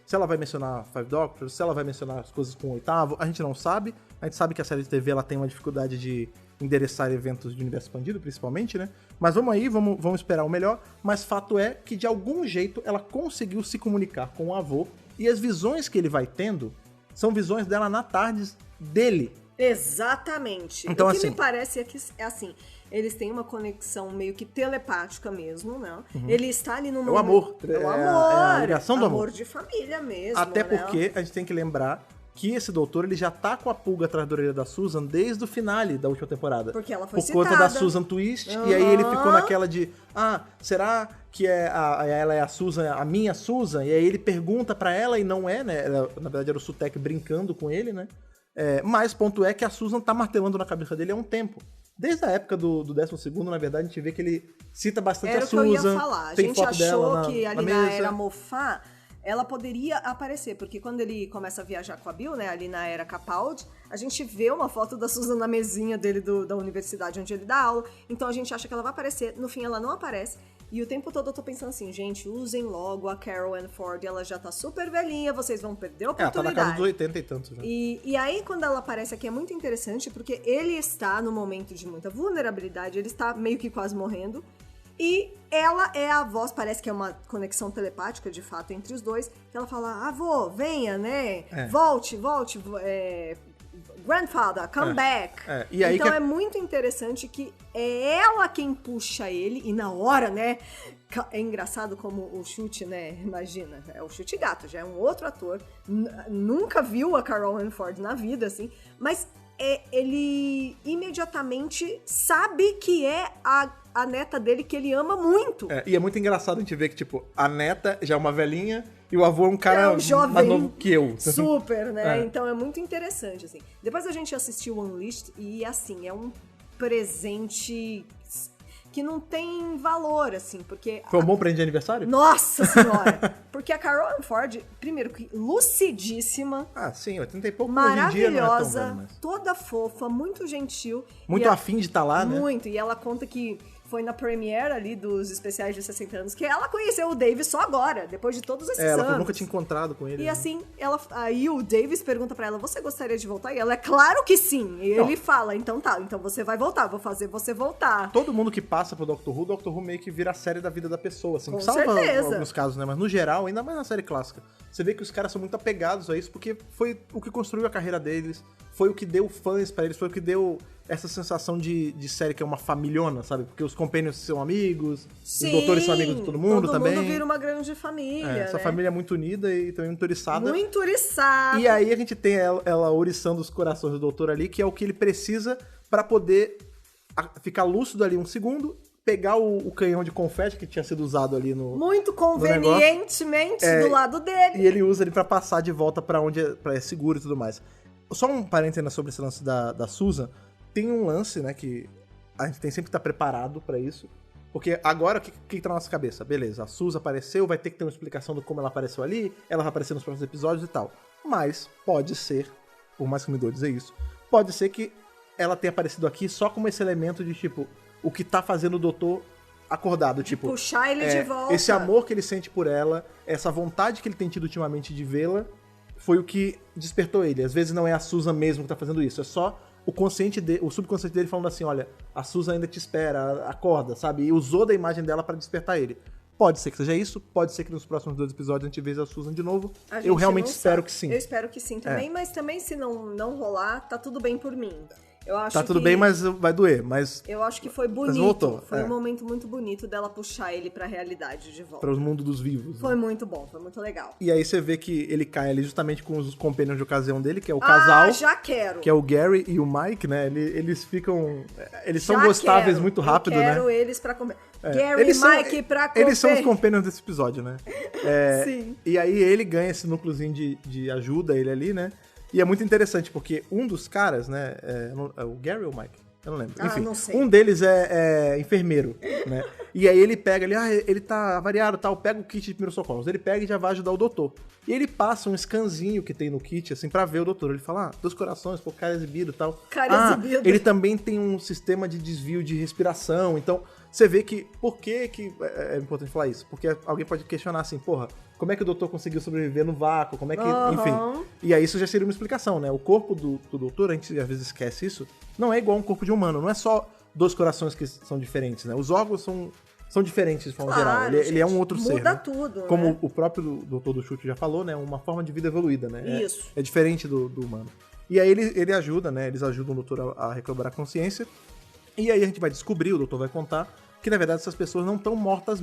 se ela vai mencionar Five Doctors, se ela vai mencionar as coisas com o Oitavo, a gente não sabe. A gente sabe que a série de TV ela tem uma dificuldade de endereçar eventos de universo expandido, principalmente, né? Mas vamos aí, vamos esperar o melhor. Mas fato é que, de algum jeito, ela conseguiu se comunicar com o avô, e as visões que ele vai tendo são visões dela na tarde dele. Exatamente. Então, o que assim, me parece é que, assim, eles têm uma conexão meio que telepática mesmo, né? Uhum. Ele está ali no É o amor. É o amor. É a ligação do amor. Amor de família mesmo, Até né? porque a gente tem que lembrar que esse doutor, ele já tá com a pulga atrás da orelha da Susan desde o finale da última temporada. Porque ela foi Por conta citada. da Susan Twist, e aí ele ficou naquela de, será que ela é a Susan, a minha Susan, e aí ele pergunta pra ela e não é, né? Na verdade era o Sutekh brincando com ele, né? Mas ponto é que a Susan tá martelando na cabeça dele há um tempo. Desde a época do 12º, na verdade, a gente vê que ele cita bastante a Susan. Era o que eu ia falar. A gente achou que ali na mesa. Era Moffat, ela poderia aparecer, porque quando ele começa a viajar com a Bill, né, ali na Era Capaldi, a gente vê uma foto da Susan na mesinha dele da universidade onde ele dá aula, então a gente acha que ela vai aparecer, no fim ela não aparece, e o tempo todo eu tô pensando assim, gente, usem logo a Carol Ann Ford, ela já tá super velhinha, vocês vão perder a oportunidade. Ela tá na casa dos 80 e tantos já. E aí, quando ela aparece aqui, é muito interessante, porque ele está no momento de muita vulnerabilidade, ele está meio que quase morrendo, e ela é a voz, parece que é uma conexão telepática, de fato, entre os dois, que ela fala, avô, venha, né? Volte, grandfather, come back. E aí então é muito interessante que é ela quem puxa ele, e na hora, né? É engraçado como o chute, né? Imagina, é o chute gato, já é um outro ator, nunca viu a Carol Ann Ford na vida, assim, mas ele imediatamente sabe que é a neta dele, que ele ama muito. E é muito engraçado a gente ver que, tipo, a neta já é uma velhinha e o avô é um cara um jovem, mais novo que eu. Super, né? Então é muito interessante, assim. Depois a gente assistiu Unleashed e, assim, é um presente que não tem valor, assim, porque... Foi um bom presente de aniversário? Nossa Senhora! Porque a Carol Ann Ford, primeiro, que lucidíssima. Sim, 80 e pouco maravilhosa, hoje em dia não é tão velho, mas... toda fofa, muito gentil. Muito afim de estar lá, né? Muito, e ela conta que foi na premiere ali dos especiais de 60 anos que ela conheceu o Davis só agora, depois de todos esses anos. Ela nunca tinha encontrado com ele. E né? assim, aí o Davis pergunta pra ela, você gostaria de voltar? E ela, é claro que sim. E ele fala, então tá, então você vai voltar, vou fazer você voltar. Todo mundo que passa pro Doctor Who meio que vira a série da vida da pessoa, assim. Com Salva certeza. alguns casos, né? Mas no geral, ainda mais na série clássica, você vê que os caras são muito apegados a isso, porque foi o que construiu a carreira deles, foi o que deu fãs pra eles, foi o que deu essa sensação de série que é uma familhona, sabe? Porque os companions são amigos, Sim, os doutores são amigos de todo mundo também. Todo mundo vira uma grande família, Essa né? família é muito unida e também muito oriçada. Muito oriçada. E aí a gente tem ela oriçando os corações do doutor ali, que é o que ele precisa pra poder ficar lúcido ali um segundo, pegar o canhão de confete que tinha sido usado ali no... Muito convenientemente do lado dele. E ele usa ele pra passar de volta pra onde é seguro e tudo mais. Só um parênteses sobre esse lance da Susan. Tem um lance, né, que a gente tem sempre que estar preparado pra isso. Porque agora, o que tá na nossa cabeça? Beleza, a Susan apareceu, vai ter que ter uma explicação do como ela apareceu ali, ela vai aparecer nos próximos episódios e tal. Mas pode ser, por mais que me doa dizer isso, pode ser que ela tenha aparecido aqui só como esse elemento de, tipo, o que tá fazendo o doutor acordado, tipo... Puxar ele de volta. Esse amor que ele sente por ela, essa vontade que ele tem tido ultimamente de vê-la, foi o que despertou ele. Às vezes não é a Susan mesmo que tá fazendo isso, é só o subconsciente dele falando assim, olha, a Susan ainda te espera, acorda, sabe? E usou da imagem dela pra despertar ele. Pode ser que seja isso, pode ser que nos próximos 2 episódios a gente veja a Susan de novo. Eu realmente espero que sim. Eu espero que sim também, mas também se não rolar, tá tudo bem por mim. Eu acho tá tudo bem, mas vai doer, mas... Eu acho que foi bonito. Voltou, foi um momento muito bonito dela puxar ele pra realidade de volta. Para o mundo dos vivos. Foi muito bom, foi muito legal. E aí você vê que ele cai ali justamente com os companions de ocasião dele, que é o casal. Já quero. Que é o Gary e o Mike, né? Eles ficam... Eles são gostáveis muito rápido, né? Eu quero eles pra comer. Gary e Mike pra comer. Eles são os companions desse episódio, né? Sim. E aí ele ganha esse núcleozinho de ajuda ele ali, né? E é muito interessante, porque um dos caras, né? É o Gary ou o Mike? Eu não lembro. Enfim, não sei. Um deles é enfermeiro, né? E aí ele pega ali, ele tá avariado e tal, pega o kit de primeiros socorros. Ele pega e já vai ajudar o doutor. E ele passa um scanzinho que tem no kit, assim, pra ver o doutor. Ele fala, 2 corações, pô, cara exibido e tal. Cara exibido. Ele também tem um sistema de desvio de respiração, então... Você vê que, por que é importante falar isso? Porque alguém pode questionar assim, porra, como é que o doutor conseguiu sobreviver no vácuo? Como é que... Enfim. E aí isso já seria uma explicação, né? O corpo do doutor, a gente às vezes esquece isso, não é igual a um corpo de humano. Não é só 2 corações que são diferentes, né? Os órgãos são diferentes de forma geral. Ele é um outro ser. Muda né? tudo, como né? O próprio doutor do chute já falou, né? Uma forma de vida evoluída, né? Isso. É diferente do humano. E aí ele ajuda, né? Eles ajudam o doutor a recobrar a consciência. E aí a gente vai descobrir, o doutor vai contar, que na verdade essas pessoas não estão mortas,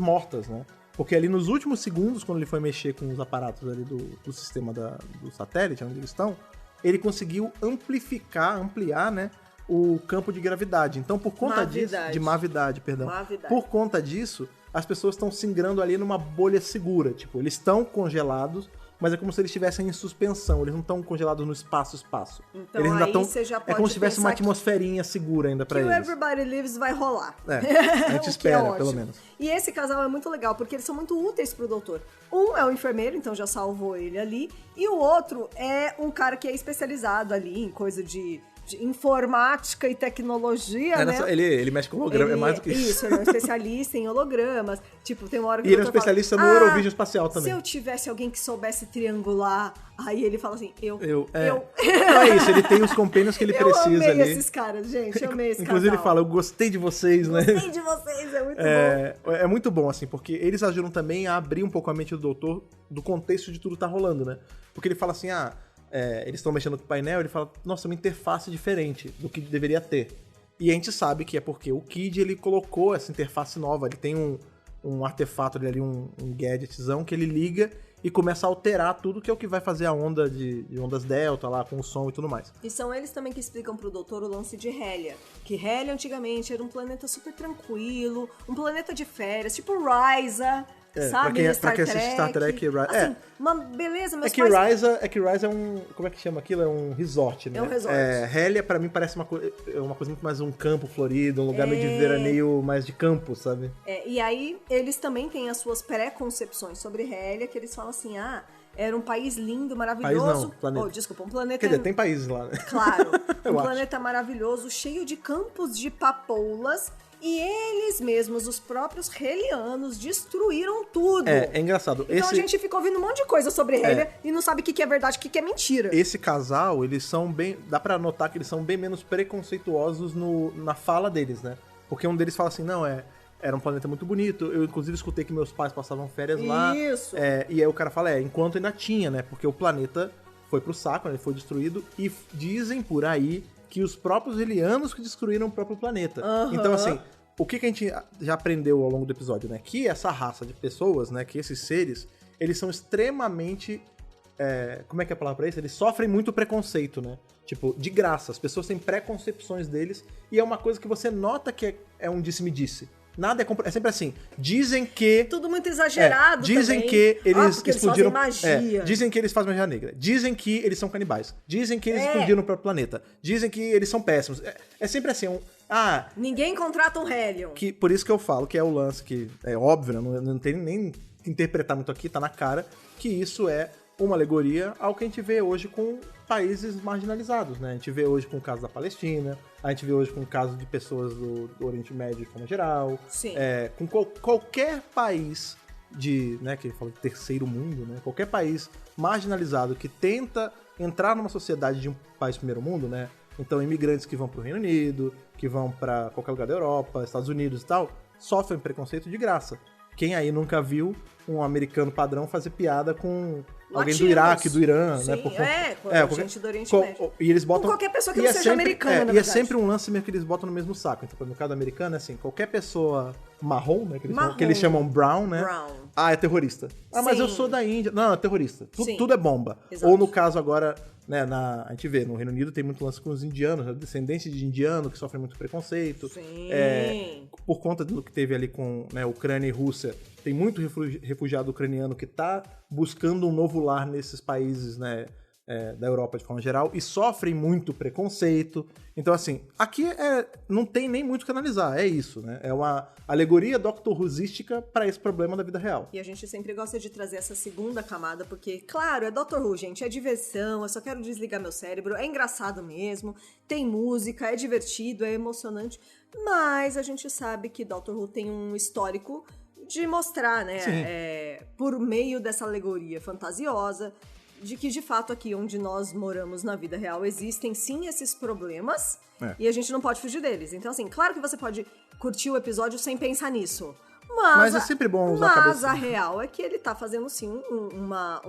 né? Porque ali nos últimos segundos, quando ele foi mexer com os aparatos ali do sistema do satélite, onde eles estão, ele conseguiu ampliar, né, o campo de gravidade. Então, por conta disso... De mavidade, perdão. Por conta disso, as pessoas estão se ingrando ali numa bolha segura. Tipo, eles estão congelados, mas é como se eles estivessem em suspensão. Eles não estão congelados no espaço. Então eles ainda aí você já pode é como se tivesse uma pensar atmosferinha segura ainda pra que eles. o Everybody Lives vai rolar. A gente espera, ótimo. pelo menos. E esse casal é muito legal, porque eles são muito úteis pro doutor. Um é o enfermeiro, então já salvou ele ali. E o outro é um cara que é especializado ali em coisa de informática e tecnologia, né? Ele mexe com holograma, é mais do que isso. Isso, ele é um especialista em hologramas. Tipo, tem uma hora que E ele é um especialista no Eurovision espacial também. Se eu tivesse alguém que soubesse triangular, aí ele fala assim, eu. Não é isso, ele tem os companions que ele precisa ali. Eu amei esses caras, gente, eu amei esse Inclusive casal. ele fala, eu gostei de vocês, né? Gostei de vocês, é muito bom. É muito bom, assim, porque eles ajudam também a abrir um pouco a mente do doutor do contexto de tudo que tá rolando, né? Porque ele fala assim, eles estão mexendo com o painel, ele fala, nossa, uma interface diferente do que deveria ter. E a gente sabe que é porque o Kid, ele colocou essa interface nova, ele tem um artefato ali, um gadgetzão que ele liga e começa a alterar tudo, que é o que vai fazer a onda de ondas delta lá, com o som e tudo mais. E são eles também que explicam pro doutor o lance de Hellia. Que Hellia, antigamente, era um planeta super tranquilo, um planeta de férias, tipo Ryza, sabe? Pra quem assiste Star Trek, assim, uma beleza, meus pais... É que Ryza é um... Como é que chama aquilo? É um resort, né? É um resort. Hellia, pra mim, parece uma coisa muito mais um campo florido, um lugar meio de veraneio mais de campo, sabe? E aí, eles também têm as suas pré-concepções sobre Hellia, que eles falam assim, era um país lindo, maravilhoso. País não, planeta. Desculpa, um planeta... Quer dizer, tem países lá, né? Claro. Um planeta maravilhoso, cheio de campos de papoulas. E eles mesmos, os próprios Hellianos, destruíram tudo. É engraçado. Então a gente fica ouvindo um monte de coisa sobre Hellia e não sabe o que é verdade e o que é mentira. Esse casal, eles são bem... Dá pra notar que eles são bem menos preconceituosos na fala deles, né? Porque um deles fala assim, não, era um planeta muito bonito. Eu, inclusive, escutei que meus pais passavam férias lá. Isso. E aí o cara fala, enquanto ainda tinha, né? Porque o planeta foi pro saco, né? Ele foi destruído. E dizem por aí que os próprios Hellianos que destruíram o próprio planeta. Então, assim, o que a gente já aprendeu ao longo do episódio, né? Que essa raça de pessoas, né? Que esses seres, eles são extremamente... como é que é a palavra pra isso? Eles sofrem muito preconceito, né? Tipo, de graça. As pessoas têm preconcepções deles e é uma coisa que você nota que é um disse-me-disse. Nada é sempre assim. Dizem que... Tudo muito exagerado dizem também. que eles explodiram... Eles fazem magia. Dizem que eles fazem magia negra. Dizem que eles são canibais. Dizem que eles explodiram o próprio planeta. Dizem que eles são péssimos. É sempre assim. Ninguém contrata um Hellion. Por isso que eu falo que é o lance que... É óbvio, né? Não tem nem que interpretar muito aqui. Tá na cara que isso é uma alegoria ao que a gente vê hoje com países marginalizados, né? A gente vê hoje com o caso da Palestina, a gente vê hoje com o caso de pessoas do Oriente Médio de forma geral. Sim. Com qualquer país né, que ele fala de terceiro mundo, né? Qualquer país marginalizado que tenta entrar numa sociedade de um país primeiro mundo, né? Então, imigrantes que vão pro Reino Unido, que vão pra qualquer lugar da Europa, Estados Unidos e tal, sofrem preconceito de graça. Quem aí nunca viu um americano padrão fazer piada com alguém do Iraque, do Irã, sim, né? Gente do Oriente Médio. E eles botam... Com qualquer pessoa que não seja americana, na E é sempre um lance mesmo que eles botam no mesmo saco. Então, no caso do americano, é assim, qualquer pessoa marrom, né? Que eles chamam brown, né? Brown. É terrorista. Mas eu sou da Índia. Não, é terrorista. Tudo é bomba. Exato. Ou no caso agora, né, a gente vê, no Reino Unido tem muito lance com os indianos, né, descendentes de indiano que sofrem muito preconceito. Sim. Por conta do que teve ali com, né, Ucrânia e Rússia, tem muito refugiado ucraniano que tá buscando um novo lar nesses países, né, da Europa de forma geral, e sofrem muito preconceito. Então, assim, aqui não tem nem muito o que analisar, é isso, né? É uma alegoria Doctor Whoística para esse problema da vida real. E a gente sempre gosta de trazer essa segunda camada, porque, claro, é Doctor Who, gente, é diversão, eu só quero desligar meu cérebro, é engraçado mesmo, tem música, é divertido, é emocionante, mas a gente sabe que Doctor Who tem um histórico de mostrar, né, por meio dessa alegoria fantasiosa, de que, de fato, aqui onde nós moramos na vida real, existem sim esses problemas e a gente não pode fugir deles. Então, assim, claro que você pode curtir o episódio sem pensar nisso. Mas é sempre bom usar a cabeça. Mas a real é que ele tá fazendo, sim, uma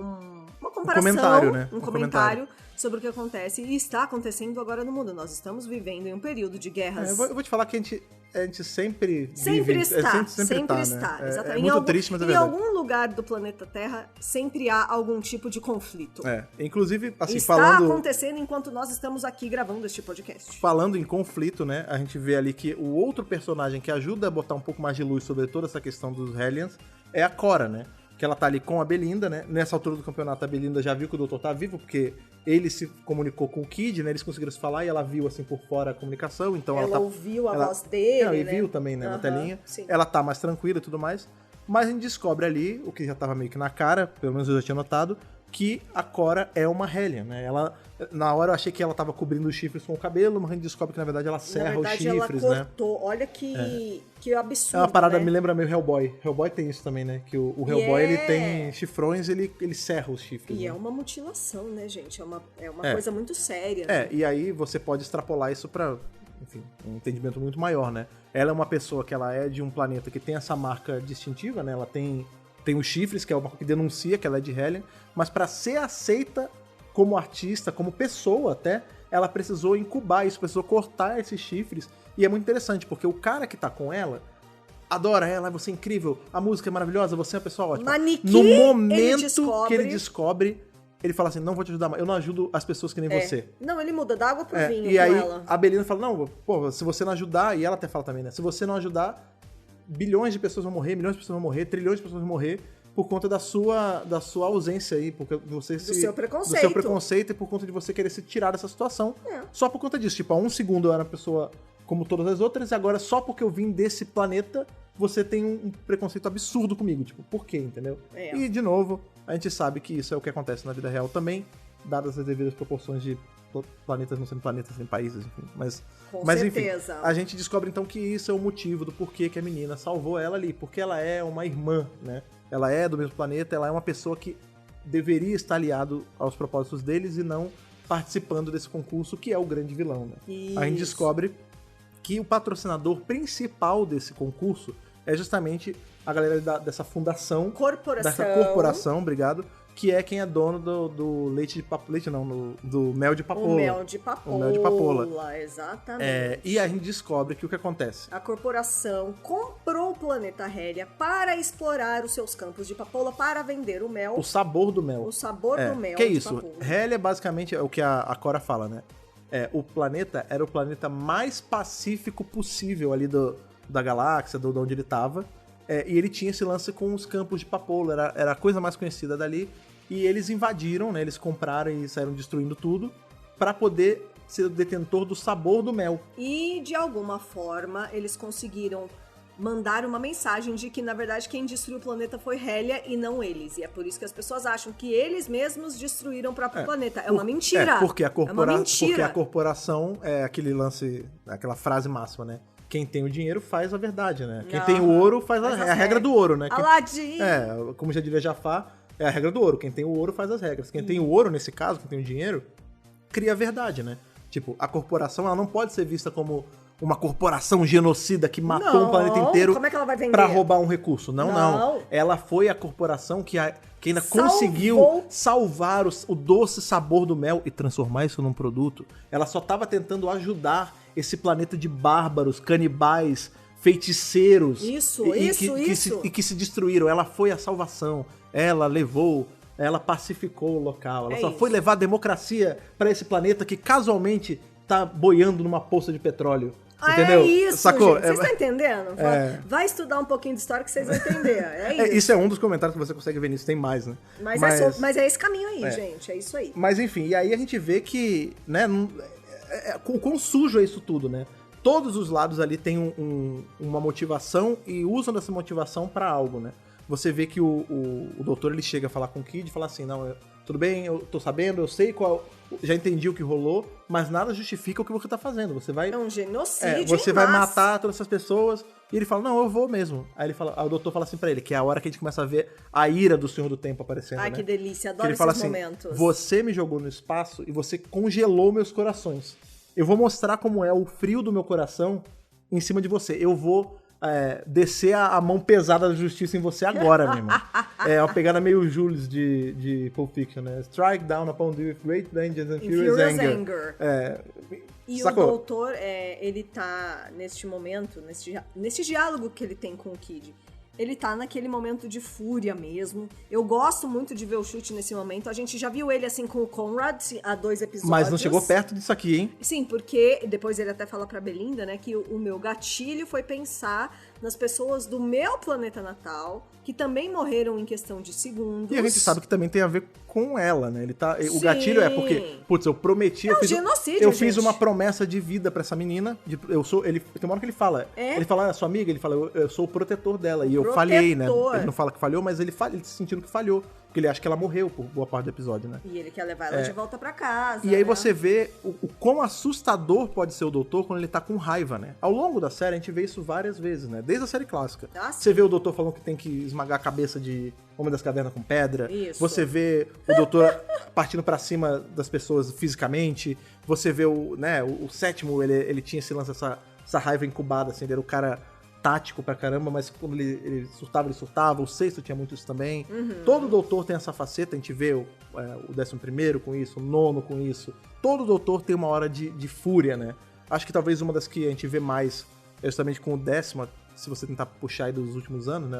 comparação, comentário, né? Um comentário sobre o que acontece e está acontecendo agora no mundo. Nós estamos vivendo em um período de guerras. Eu vou te falar que a gente a gente sempre Sempre vive, está, sempre tá, está, né? exatamente. É muito triste, mas é em verdade. algum lugar do planeta Terra sempre há algum tipo de conflito. Inclusive, assim, Está acontecendo enquanto nós estamos aqui gravando este podcast. Falando em conflito, né, a gente vê ali que o outro personagem que ajuda a botar um pouco mais de luz sobre toda essa questão dos Hellions é a Cora, né? Que ela tá ali com a Belinda, né? Nessa altura do campeonato, a Belinda já viu que o doutor tá vivo, porque ele se comunicou com o Kid, né? Eles conseguiram se falar e ela viu, assim, por fora a comunicação, então ela ouviu a voz dele, e né? viu também, né, na telinha. Sim. Ela tá mais tranquila e tudo mais. Mas a gente descobre ali, o que já tava meio que na cara, pelo menos eu já tinha notado, que a Cora é uma Hellion, né? Ela, na hora eu achei que ela tava cobrindo os chifres com o cabelo, mas a gente descobre que na verdade ela serra os chifres, ela né? cortou. Olha que absurdo, É uma parada, né? me lembra meio Hellboy. Hellboy tem isso também, né? Que o Hellboy, ele tem chifrões, ele serra os chifres. E né? é uma mutilação, né, gente? É uma coisa muito séria. E aí você pode extrapolar isso pra, enfim, um entendimento muito maior, né? Ela é uma pessoa que ela é de um planeta que tem essa marca distintiva, né? Ela tem os chifres, que é uma coisa que denuncia que ela é de Hellion, mas pra ser aceita como artista, como pessoa até, ela precisou incubar isso, precisou cortar esses chifres. E é muito interessante, porque o cara que tá com ela adora ela, você é incrível, a música é maravilhosa, você é uma pessoa ótima. Manique, no momento que ele descobre, ele fala assim, não vou te ajudar mais, eu não ajudo as pessoas que nem você. Não, ele muda da água pro vinho e com aí ela. a Belinda fala, não, pô, se você não ajudar, e ela até fala também, né, se você não ajudar, bilhões de pessoas vão morrer, milhões de pessoas vão morrer, trilhões de pessoas vão morrer por conta da sua ausência aí, porque você do seu preconceito. Do seu preconceito e por conta de você querer se tirar dessa situação. Só por conta disso. Tipo, há um segundo eu era uma pessoa como todas as outras, e agora só porque eu vim desse planeta, você tem um preconceito absurdo comigo. Tipo, por quê, entendeu? E, de novo, a gente sabe que isso é o que acontece na vida real também, dadas as devidas proporções de planetas não sendo planetas, nem países, enfim. Mas certeza. Enfim, a gente descobre então que isso é o motivo do porquê que a menina salvou ela ali, porque ela é uma irmã, né? Ela é do mesmo planeta, ela é uma pessoa que deveria estar aliado aos propósitos deles e não participando desse concurso, que é o grande vilão, né? Isso. A gente descobre que o patrocinador principal desse concurso é justamente a galera dessa fundação, dessa corporação, obrigado, que é quem é dono do leite de papoula. Leite não, do mel de papoula. O mel de papoula. O mel de papoula. Exatamente. E a gente descobre que o que acontece? A corporação comprou o planeta Hellia para explorar os seus campos de papoula para vender o mel. O sabor do mel. O sabor do mel. Que é isso? Hellia basicamente é o que a Cora fala, né? O planeta era o planeta mais pacífico possível ali da galáxia, de onde ele tava. E ele tinha esse lance com os campos de papoula, era a coisa mais conhecida dali. E eles invadiram, né? Eles compraram e saíram destruindo tudo para poder ser o detentor do sabor do mel. E, de alguma forma, eles conseguiram mandar uma mensagem de que, na verdade, quem destruiu o planeta foi Hellia e não eles. E é por isso que as pessoas acham que eles mesmos destruíram o próprio planeta. É uma mentira. Porque a mentira. corporação é aquele lance, aquela frase máxima, né? Quem tem o dinheiro faz a verdade, né? Quem tem o ouro faz a regra do ouro, né? Aladdin! Como já diria Jafar, é a regra do ouro. Quem tem o ouro faz as regras. Quem tem o ouro, nesse caso, quem tem o dinheiro, cria a verdade, né? Tipo, a corporação, ela não pode ser vista como uma corporação genocida que matou um planeta inteiro. Como é que ela vai vender? Pra roubar um recurso. Não. Ela foi a corporação que ainda conseguiu salvar o doce sabor do mel e transformar isso num produto. Ela só tava tentando ajudar esse planeta de bárbaros, canibais, feiticeiros. E que se destruíram. Ela foi a salvação. Ela pacificou o local. Ela só foi levar a democracia pra esse planeta que casualmente tá boiando numa poça de petróleo. Entendeu? É isso, sacou? Gente. Vocês estão entendendo? Vai estudar um pouquinho de história que vocês vão entender. É isso. Isso é um dos comentários que você consegue ver nisso, tem mais, né? Mas é esse caminho aí, gente. É isso aí. Mas enfim, e aí a gente vê que, né, o quão sujo é isso tudo, né? Todos os lados ali têm uma motivação e usam dessa motivação pra algo, né? Você vê que o doutor, ele chega a falar com o Kid e fala assim, não, tudo bem, eu tô sabendo, eu sei já entendi o que rolou, mas nada justifica o que você tá fazendo. Você vai... É um genocídio. Você vai matar todas essas pessoas. E ele fala, não, eu vou mesmo. Aí o doutor fala assim pra ele, que é a hora que a gente começa a ver a ira do Senhor do Tempo aparecendo. Ai, né? que delícia, adoro esses esses momentos. Você me jogou no espaço e você congelou meus corações. Eu vou mostrar como é o frio do meu coração em cima de você. Eu vou descer a mão pesada da justiça em você agora, meu irmão. É uma pegada meio Jules de Pulp Fiction, né? Strike down upon thee with great vengeance and furious anger. E sacou? o doutor, ele tá neste momento, nesse diálogo que ele tem com o Kid, ele tá naquele momento de fúria mesmo. Eu gosto muito de ver o Chute nesse momento. A gente já viu ele assim com o Conrad há 2 episódios. Mas não chegou perto disso aqui, hein? Sim, porque depois ele até fala pra Belinda, né, que o meu gatilho foi pensar nas pessoas do meu planeta natal, que também morreram em questão de segundos. E a gente sabe que também tem a ver com ela, né? O Sim. gatilho é porque, putz, eu prometi... genocídio, eu fiz gente. uma promessa de vida pra essa menina. Tem uma hora que ele fala. Ele fala, sua amiga, ele fala, eu sou o protetor dela. E eu falhei, né? Ele não fala que falhou, mas ele se sentindo que falhou. Porque ele acha que ela morreu por boa parte do episódio, né? E ele quer levar ela de volta pra casa. E aí né? você vê o quão assustador pode ser o doutor quando ele tá com raiva, né? Ao longo da série, a gente vê isso várias vezes, né? Desde a série clássica. Você vê o doutor falando que tem que esmagar a cabeça de Homem das Cavernas com pedra. Isso. Você vê o doutor partindo pra cima das pessoas fisicamente. Você vê o sétimo, ele tinha esse lance, essa raiva incubada, assim. Ele era o cara tático pra caramba, mas quando ele surtava, ele surtava. O sexto tinha muito isso também. Todo doutor tem essa faceta, a gente vê o 11º com isso, o 9º com isso. Todo doutor tem uma hora de fúria, né? Acho que talvez uma das que a gente vê mais é justamente com o 10º, se você tentar puxar aí dos últimos anos, né?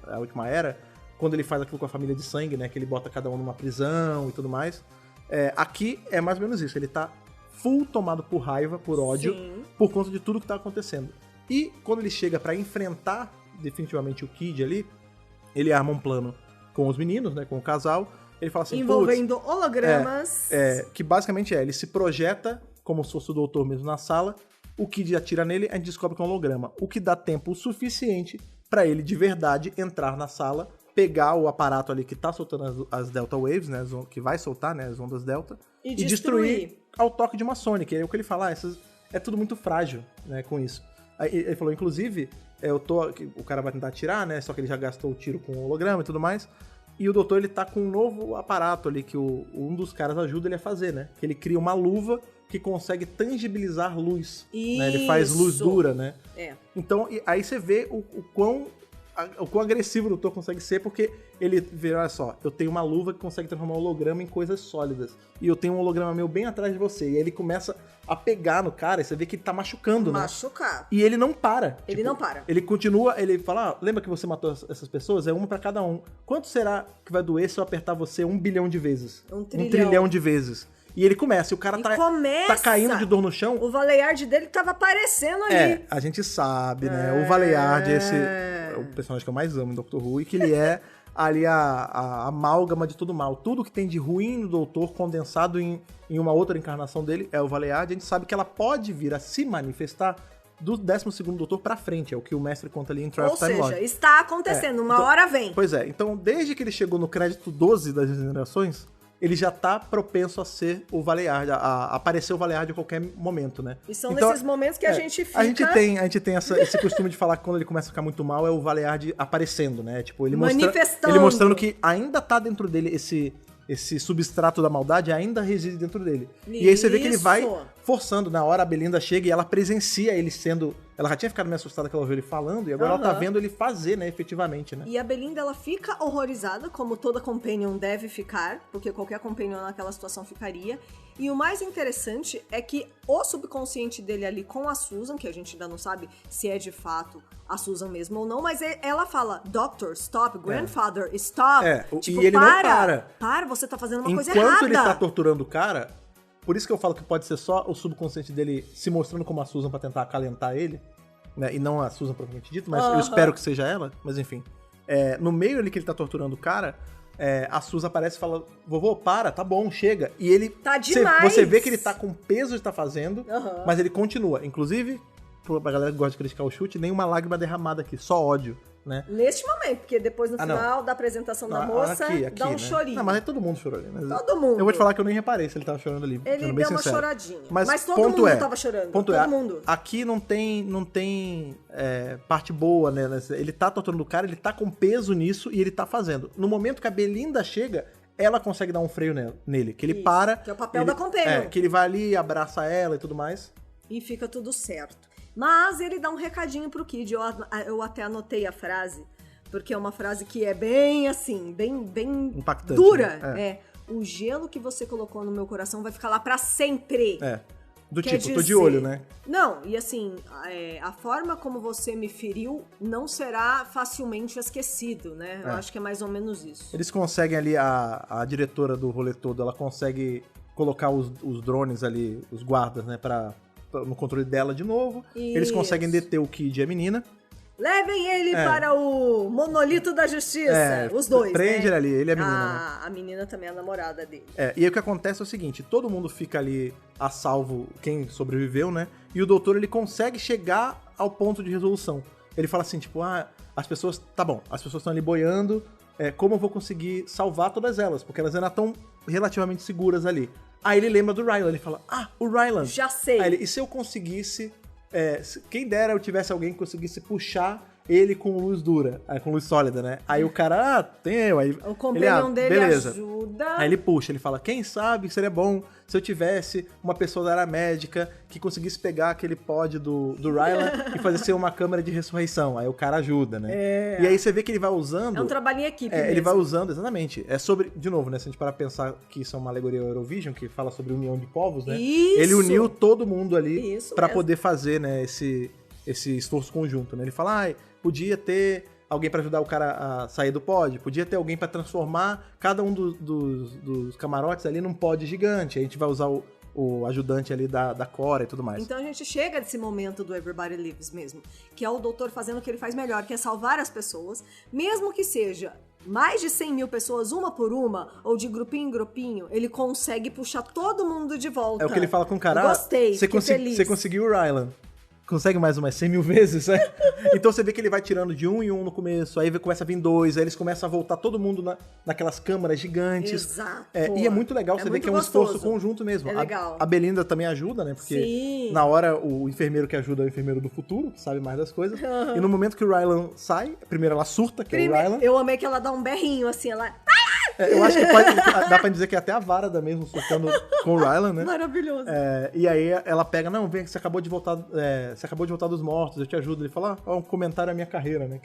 A última era, quando ele faz aquilo com a família de sangue, né? Que ele bota cada um numa prisão e tudo mais. Aqui é mais ou menos isso, ele tá full tomado por raiva, por ódio, Sim. por conta de tudo que tá acontecendo. E quando ele chega pra enfrentar definitivamente o Kid ali, ele arma um plano com os meninos, né, com o casal. Ele fala assim, envolvendo hologramas. Que basicamente ele se projeta como se fosse o doutor mesmo na sala. O Kid atira nele, a gente descobre que é um holograma. O que dá tempo suficiente pra ele de verdade entrar na sala, pegar o aparato ali que tá soltando as Delta Waves, né, que vai soltar, né, as ondas Delta, E destruir ao toque de uma Sonic. É o que ele fala, é tudo muito frágil, né, com isso. Aí ele falou, inclusive, o cara vai tentar atirar, né? Só que ele já gastou o tiro com o holograma e tudo mais. E o doutor, ele tá com um novo aparato ali que um dos caras ajuda ele a fazer, né? Que ele cria uma luva que consegue tangibilizar luz. Né? Ele faz luz dura, né? Então, aí você vê o quão agressivo o doutor consegue ser, porque ele vê, olha só, eu tenho uma luva que consegue transformar um holograma em coisas sólidas. E eu tenho um holograma meu bem atrás de você. E aí ele começa a pegar no cara, e você vê que ele tá machucando, né? E ele não para. Ele não para. Ele continua, ele fala, lembra que você matou essas pessoas? É uma pra cada um. Quanto será que vai doer se eu apertar você 1 bilhão de vezes? 1 trilhão. 1 trilhão de vezes. E ele começa, e o cara tá caindo de dor no chão. O Valeyard dele tava aparecendo ali. A gente sabe, né? O Valeyard é o personagem que eu mais amo em Doctor Who, e que ele é ali a amálgama de tudo mal. Tudo que tem de ruim no Doutor condensado em uma outra encarnação dele é o Valeyard. A gente sabe que ela pode vir a se manifestar do 12º Doutor pra frente, é o que o mestre conta ali em Trial of Time Lord. Ou seja, está acontecendo, uma hora vem. Pois é, então desde que ele chegou no crédito 12 das Regenerações, ele já tá propenso a ser o Valeyard, a aparecer o Valeyard a qualquer momento, né? E são nesses momentos que a gente fica... A gente tem esse costume de falar que quando ele começa a ficar muito mal, é o Valeyard aparecendo, né? Tipo, ele mostrando que ainda tá dentro dele esse substrato da maldade ainda reside dentro dele. E aí você vê que ele vai forçando. Na hora a Belinda chega e ela presencia ele sendo... Ela já tinha ficado meio assustada que ela ouviu ele falando, e agora ela tá vendo ele fazer, né, efetivamente, né? E a Belinda, ela fica horrorizada, como toda companion deve ficar, porque qualquer companion naquela situação ficaria. E o mais interessante é que o subconsciente dele ali com a Susan, que a gente ainda não sabe se é de fato a Susan mesmo ou não, mas ela fala, Doctor, stop, Grandfather, stop. Tipo, e ele não para. Para, você tá fazendo uma coisa errada. Enquanto ele tá torturando o cara, por isso que eu falo que pode ser só o subconsciente dele se mostrando como a Susan pra tentar acalentar ele, né? E não a Susan propriamente dito, mas eu espero que seja ela, mas enfim. No meio ali que ele tá torturando o cara, a Susan aparece e fala, vovô, para, tá bom, chega. E ele... Tá demais! Você vê que ele tá com peso de estar fazendo, mas ele continua. Inclusive, pra galera que gosta de criticar o Chute, nenhuma lágrima derramada aqui, só ódio, né? Neste momento, porque depois no final da apresentação da moça, dá um chorinho. Não, mas aí todo mundo chorou ali. Todo mundo. Eu vou te falar que eu nem reparei se ele tava chorando ali. Ele deu uma choradinha. Mas todo ponto mundo tava chorando. Ponto todo mundo. Aqui não tem parte boa, né? Ele tá torturando o cara, ele tá com peso nisso e ele tá fazendo. No momento que a Belinda chega, ela consegue dar um freio nele. Que ele para. Que é o papel da companion. Que ele vai ali, abraça ela e tudo mais. E fica tudo certo. Mas ele dá um recadinho pro Kid, eu até anotei a frase, porque é uma frase que é bem assim, bem impactante, dura. né? O gelo que você colocou no meu coração vai ficar lá pra sempre. Do Quer tipo, tô de dizer- olho, né? Não, e assim, a forma como você me feriu não será facilmente esquecido, né? Eu acho que é mais ou menos isso. Eles conseguem ali, a diretora do rolê todo, ela consegue colocar os drones ali, os guardas, né, no controle dela de novo. Eles Isso. conseguem deter o Kid e a menina. Levem ele para o monolito da justiça. Os dois, prende né? ele ali, ele e a menina, né? A menina também é a namorada dele. E aí o que acontece é o seguinte, todo mundo fica ali a salvo, quem sobreviveu, né? E o doutor, ele consegue chegar ao ponto de resolução. Ele fala assim, tipo, as pessoas, tá bom, as pessoas estão ali boiando, como eu vou conseguir salvar todas elas? Porque elas ainda estão relativamente seguras ali. Aí ele lembra do Rylan, ele fala, o Rylan. Já sei. Aí ele, e se eu conseguisse, quem dera eu tivesse alguém que conseguisse puxar ele com luz dura, com luz sólida, né? Aí o cara, tem eu. Aí O companion dele beleza. ajuda. Aí ele puxa, ele fala, quem sabe seria bom se eu tivesse uma pessoa da área médica que conseguisse pegar aquele pod do Rylan e fazer ser uma câmera de ressurreição. Aí o cara ajuda, né? E aí você vê que ele vai usando... É um trabalho em equipe mesmo. Ele vai usando, exatamente. É sobre, de novo, né? Se a gente parar pra pensar que isso é uma alegoria ao Eurovision, que fala sobre união de povos, né? Isso! Ele uniu todo mundo ali Isso pra mesmo. poder fazer, né, esse esforço conjunto, né? Ele fala, podia ter alguém pra ajudar o cara a sair do pod, podia ter alguém pra transformar cada um dos camarotes ali num pod gigante. Aí a gente vai usar o ajudante ali da Cora e tudo mais. Então a gente chega nesse momento do Everybody Lives mesmo, que é o doutor fazendo o que ele faz melhor, que é salvar as pessoas, mesmo que seja mais de 100 mil pessoas, uma por uma, ou de grupinho em grupinho, ele consegue puxar todo mundo de volta. É o que ele fala com o cara, Gostei, fiquei feliz. você conseguiu o Rylan. Consegue mais umas 100 mil vezes, né? Então você vê que ele vai tirando de um em um no começo, aí começa a vir dois, aí eles começam a voltar todo mundo naquelas câmaras gigantes. Exato. E é muito legal, você vê que é um esforço conjunto mesmo. É legal. A Belinda também ajuda, né? Porque Sim. na hora o enfermeiro que ajuda é o enfermeiro do futuro, que sabe mais das coisas. E no momento que o Rylan sai, primeiro ela surta, que é o Rylan. Eu amei que ela dá um berrinho assim, ela... Eu acho que dá pra dizer que é até a Varda mesmo surtando com o Rylan, né? Maravilhoso. E aí ela pega, não, vem que você acabou de voltar dos mortos, eu te ajudo. Ele fala, um comentário à minha carreira, né?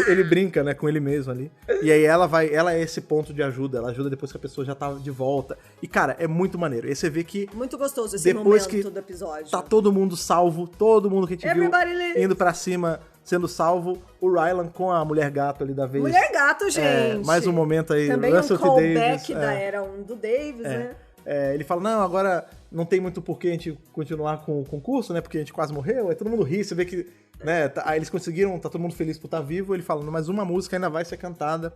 ele brinca, né, com ele mesmo ali. E aí ela é esse ponto de ajuda, ela ajuda depois que a pessoa já tá de volta. E, cara, é muito maneiro. E você vê que Muito gostoso esse depois momento que do episódio. tá todo mundo salvo, todo mundo que a gente Everybody viu lives. indo pra cima, sendo salvo, o Rylan com a mulher gato ali da vez. Mulher gato, gente. Mais um momento aí, Também Russell um T. callback Davies, da era 1 do Davis, né? ele fala, não, agora não tem muito porquê a gente continuar com o concurso, né? Porque a gente quase morreu. Aí todo mundo ri, você vê que, né? Aí eles conseguiram, tá todo mundo feliz por estar vivo. Ele fala, mas uma música ainda vai ser cantada,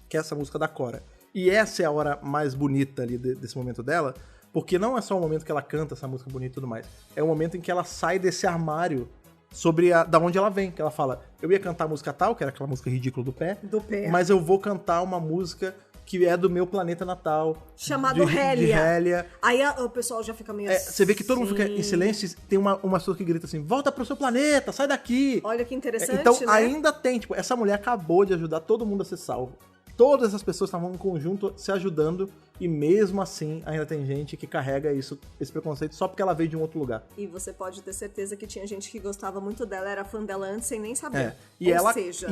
que é essa música da Cora. E essa é a hora mais bonita ali desse momento dela, porque não é só o momento que ela canta essa música bonita e tudo mais. É o momento em que ela sai desse armário sobre da onde ela vem. Que ela fala, eu ia cantar a música tal, que era aquela música ridícula do pé. Mas eu vou cantar uma música que é do meu planeta natal. Chamado Hélia. De Hélia. Aí o pessoal já fica meio assim. Você vê que todo mundo fica em silêncio e tem uma pessoa que grita assim, volta pro seu planeta, sai daqui. Olha que interessante, Então né? ainda tem, tipo, essa mulher acabou de ajudar todo mundo a ser salvo. Todas essas pessoas estavam em conjunto se ajudando e mesmo assim ainda tem gente que carrega esse preconceito só porque ela veio de um outro lugar. E você pode ter certeza que tinha gente que gostava muito dela, era fã dela antes sem nem saber. E né?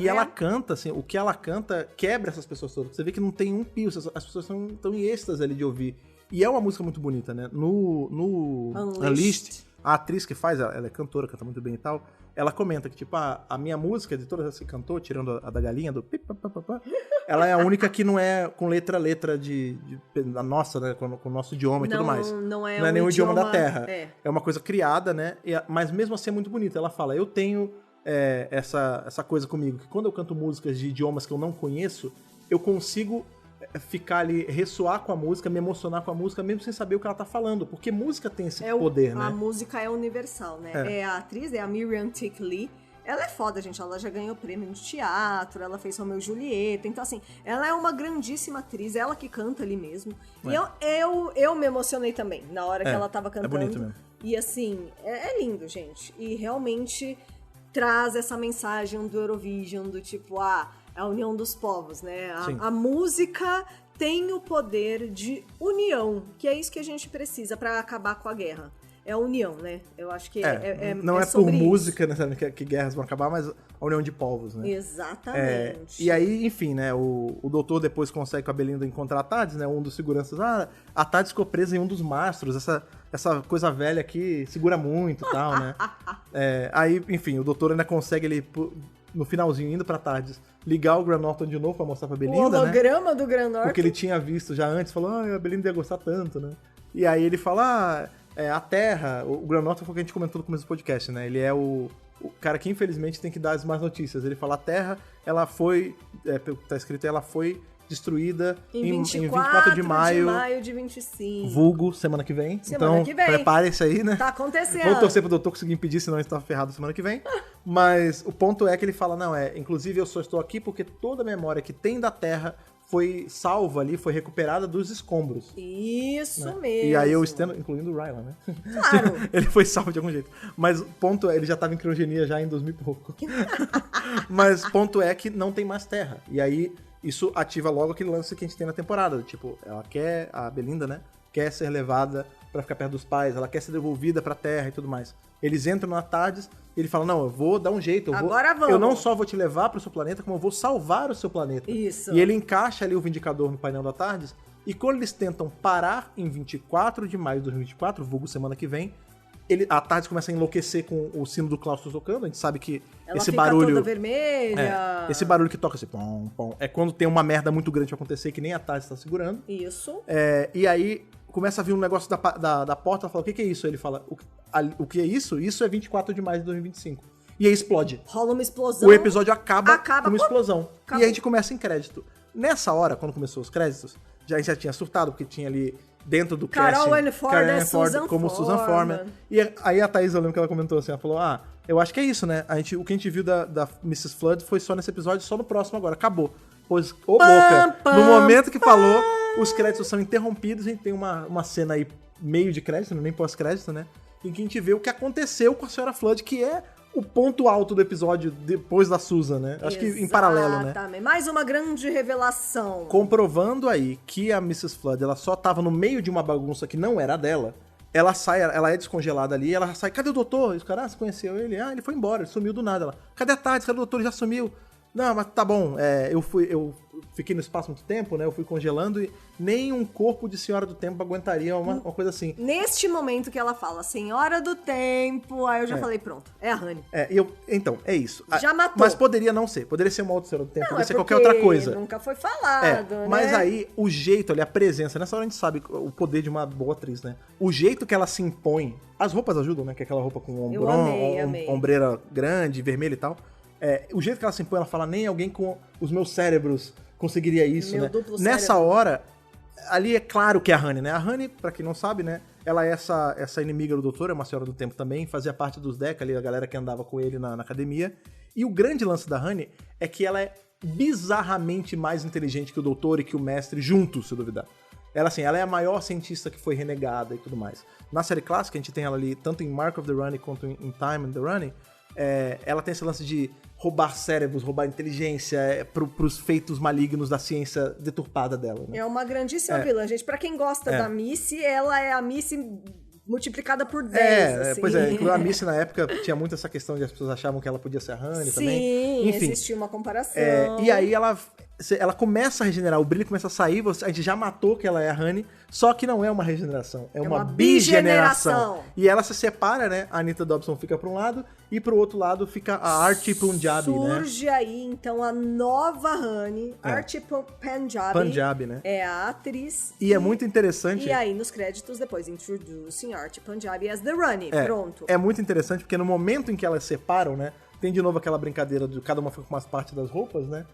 ela canta, assim, o que ela canta quebra essas pessoas todas. Você vê que não tem um pio, as pessoas estão em êxtase ali de ouvir. E é uma música muito bonita, né? No Unleashed, a atriz que faz, ela é cantora, canta muito bem e tal, ela comenta que, tipo, a minha música, de todas as que cantou, tirando a da galinha, do pipapapá, ela é a única que não é com letra da nossa, né, com o nosso idioma e tudo mais. Não é nenhum idioma da Terra. É uma coisa criada, né? Mas mesmo assim é muito bonita. Ela fala, eu tenho essa coisa comigo, que quando eu canto músicas de idiomas que eu não conheço, eu consigo ficar ali, ressoar com a música, me emocionar com a música, mesmo sem saber o que ela tá falando, porque música tem esse poder, né? A música é universal, né? A atriz é a Miriam Tick Lee. Ela é foda, gente. Ela já ganhou prêmio de teatro, ela fez Romeu e Julieta. Então, assim, ela é uma grandíssima atriz, ela que canta ali mesmo. E eu me emocionei também na hora que ela tava cantando. É bonito mesmo. E, assim, é lindo, gente. E realmente traz essa mensagem do Eurovision, do tipo, a união dos povos, né? A música tem o poder de união, que é isso que a gente precisa pra acabar com a guerra. a união, né? Eu acho que não é por sobre música, né, que guerras vão acabar, mas a união de povos, né? Exatamente. E aí, enfim, né, o doutor depois consegue com a Belinda encontrar a Tardes, né, um dos seguranças, a Tardes ficou presa em um dos mastros, essa coisa velha aqui segura muito e tal, né? Aí, enfim, o doutor ainda consegue ele no finalzinho, indo pra Tardes, ligar o Graham Norton de novo pra mostrar pra Belinda, o holograma do Graham Norton. Porque ele tinha visto já antes, falou, a Belinda ia gostar tanto, né? E aí ele fala, a Terra, o Graham Norton foi o que a gente comentou no começo do podcast, né? Ele é o cara que infelizmente tem que dar as más notícias. Ele fala, a Terra, ela foi, tá escrito, ela foi destruída em 24 de maio de 25. Vulgo, semana que vem. Então, prepare-se aí, né? Tá acontecendo. Vou torcer pro doutor conseguir impedir, senão ele tá ferrado semana que vem. Mas o ponto é que ele fala, inclusive eu só estou aqui porque toda a memória que tem da Terra foi salva ali, foi recuperada dos escombros. Isso mesmo. E aí eu estendo, incluindo o Rylan, né? Claro. Ele foi salvo de algum jeito. Mas o ponto é, ele já tava em criogenia já em 2000 e pouco. Mas o ponto é que não tem mais Terra. E aí isso ativa logo aquele lance que a gente tem na temporada. Tipo, a Belinda, né? Quer ser levada pra ficar perto dos pais, ela quer ser devolvida pra Terra e tudo mais. Eles entram na Tardes e ele fala, não, eu vou dar um jeito. Agora vamos. Eu não só vou te levar pro seu planeta, como eu vou salvar o seu planeta. Isso. E ele encaixa ali o Vindicador no painel da Tardes. E quando eles tentam parar em 24 de maio de 2024, vulgo semana que vem, a Tardes começa a enlouquecer com o sino do Claustro tocando. A gente sabe que ela esse fica barulho... toda vermelha. Esse barulho que toca assim, pom, pom, é quando tem uma merda muito grande pra acontecer que nem a Tardes tá segurando. Isso. E aí começa a vir um negócio da porta, ela fala, o que é isso? Aí ele fala, o que é isso? Isso é 24 de maio de 2025. E aí explode. Rola uma explosão. O episódio acaba com uma explosão. Acabou. E aí a gente começa em crédito. Nessa hora, quando começou os créditos, a gente já tinha surtado, porque tinha ali dentro do Carol casting... Anne Ford como Susan Foreman. E aí a Thaís, eu lembro que ela comentou assim, ela falou, eu acho que é isso, né? O que a gente viu da Mrs. Flood foi só nesse episódio, só no próximo agora. Acabou. Pois, boca. No momento que falou, os créditos são interrompidos, a gente tem uma cena aí meio de crédito, nem pós-crédito, né? Em que a gente vê o que aconteceu com a Senhora Flood, que é o ponto alto do episódio depois da Susan, né? Acho que em paralelo, né? Exatamente. Mais uma grande revelação. Comprovando aí que a Mrs. Flood, ela só tava no meio de uma bagunça que não era dela, ela é descongelada ali, ela sai, cadê o doutor? E os caras, você conheceu ele? Ele foi embora, ele sumiu do nada. Ela, cadê a Tardes? Cadê o doutor? Ele já sumiu. Não, mas tá bom, eu fiquei no espaço muito tempo, né? Eu fui congelando e nem um corpo de Senhora do Tempo aguentaria uma coisa assim. Neste momento que ela fala Senhora do Tempo, aí eu já falei, pronto, é a Honey. Então, é isso. Já matou. Mas poderia não ser, poderia ser uma outra Senhora do Tempo, poderia ser qualquer porque outra coisa. Nunca foi falado, né? Mas aí, o jeito ali, a presença, nessa hora a gente sabe o poder de uma boa atriz, né? O jeito que ela se impõe, as roupas ajudam, né? Que é aquela roupa com ombreira grande, vermelha e tal. O jeito que ela se impõe, ela fala, nem alguém com os meus cérebros conseguiria isso, né? Nessa hora, ali é claro que é a Honey, né? A Honey, pra quem não sabe, né? Ela é essa inimiga do doutor, é uma Senhora do Tempo também, fazia parte dos Deca ali, a galera que andava com ele na academia. E o grande lance da Honey é que ela é bizarramente mais inteligente que o doutor e que o mestre juntos, se duvidar. Ela é a maior cientista que foi renegada e tudo mais. Na série clássica, a gente tem ela ali, tanto em Mark of the Running quanto em Time and the Running, ela tem esse lance de roubar cérebros, roubar inteligência pros feitos malignos da ciência deturpada dela, né? É uma grandíssima vilã, gente. Pra quem gosta da Missy, ela é a Missy multiplicada por 10, assim. Pois é, inclusive a Missy na época tinha muito essa questão de as pessoas achavam que ela podia ser a Honey também. Sim, enfim, existia uma comparação. E aí ela começa a regenerar, o brilho começa a sair, a gente já matou que ela é a Honey, só que não é uma regeneração, é uma bigeneração. E ela se separa, né? A Anita Dobson fica pra um lado e pro outro lado fica a Archie Punjabi, né? Surge aí, então, a nova Honey, Archie Punjabi, né? É a atriz. E é muito interessante. E aí, nos créditos, depois, introducing Archie Punjabi as The Runny. Pronto. É muito interessante, porque no momento em que elas separam, né? Tem de novo aquela brincadeira de cada uma fica com umas partes das roupas, né?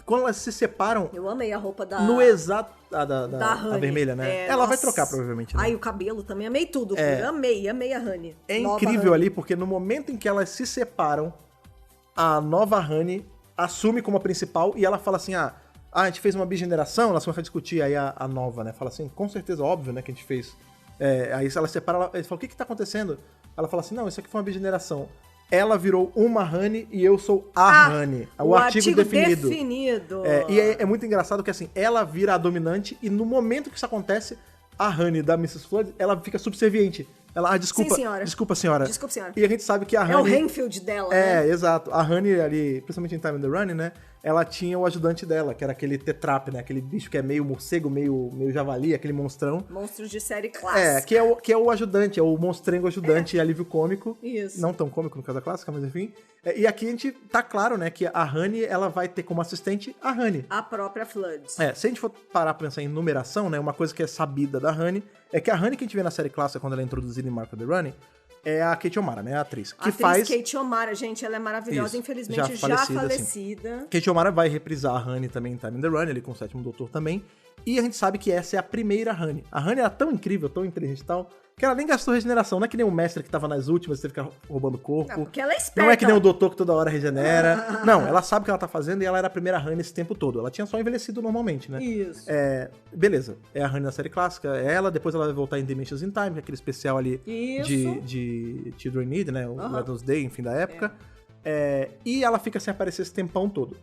Quando elas se separam... Eu amei a roupa da... No exato... da Honey. A vermelha, né? Ela vai trocar, provavelmente, né? Ai, o cabelo também. Amei tudo. Amei a Honey. É incrível ali, porque no momento em que elas se separam, a nova Honey assume como a principal e ela fala assim, a gente fez uma bigeneração, elas começam a discutir aí a nova, né? Fala assim, com certeza, óbvio, né, que a gente fez. Aí ela separa, ele fala, o que tá acontecendo? Ela fala assim, não, isso aqui foi uma bigeneração. Ela virou uma Honey e eu sou a Honey. O artigo definido. E é muito engraçado que assim, ela vira a dominante e no momento que isso acontece, a Honey da Mrs. Flood, ela fica subserviente. Ela, desculpa, Sim, senhora. Desculpa, senhora. Desculpa, senhora. E a gente sabe que a Honey... É o Renfield dela, né? Exato. A Honey ali, principalmente em Time on the Run, né? Ela tinha o ajudante dela, que era aquele tetrap, né? Aquele bicho que é meio morcego, meio javali, aquele monstrão. Monstro de série clássica. Que é o ajudante, é o monstrengo ajudante, alívio cômico. Isso. Não tão cômico no caso da clássica, mas enfim. E aqui a gente tá claro, né, que a Honey, ela vai ter como assistente a Honey. A própria Flood. Se a gente for parar pra pensar em numeração, né, uma coisa que é sabida da Honey é que a Honey que a gente vê na série clássica quando ela é introduzida em Mark of the Running é a Kate O'Mara, né, a atriz. Que faz... Kate O'Mara, gente, ela é maravilhosa, Isso, infelizmente já já falecida. falecida. Kate O'Mara vai reprisar a Honey também em Time on the Run, ali com o Sétimo Doutor também. E a gente sabe que essa é a primeira Honey. A Honey era tão incrível, tão inteligente e tal, que ela nem gastou regeneração. Não é que nem o mestre que tava nas últimas, você fica roubando corpo. Não, porque ela é esperta. Não é que nem o doutor que toda hora regenera. Não, ela sabe o que ela tá fazendo e ela era a primeira Honey esse tempo todo. Ela tinha só envelhecido normalmente, né? Isso. Beleza, é a Honey na série clássica, é ela. Depois ela vai voltar em Dimensions in Time, que é aquele especial ali de Children Need, né? O Wednesday Day, enfim, da época. E ela fica sem aparecer esse tempão todo.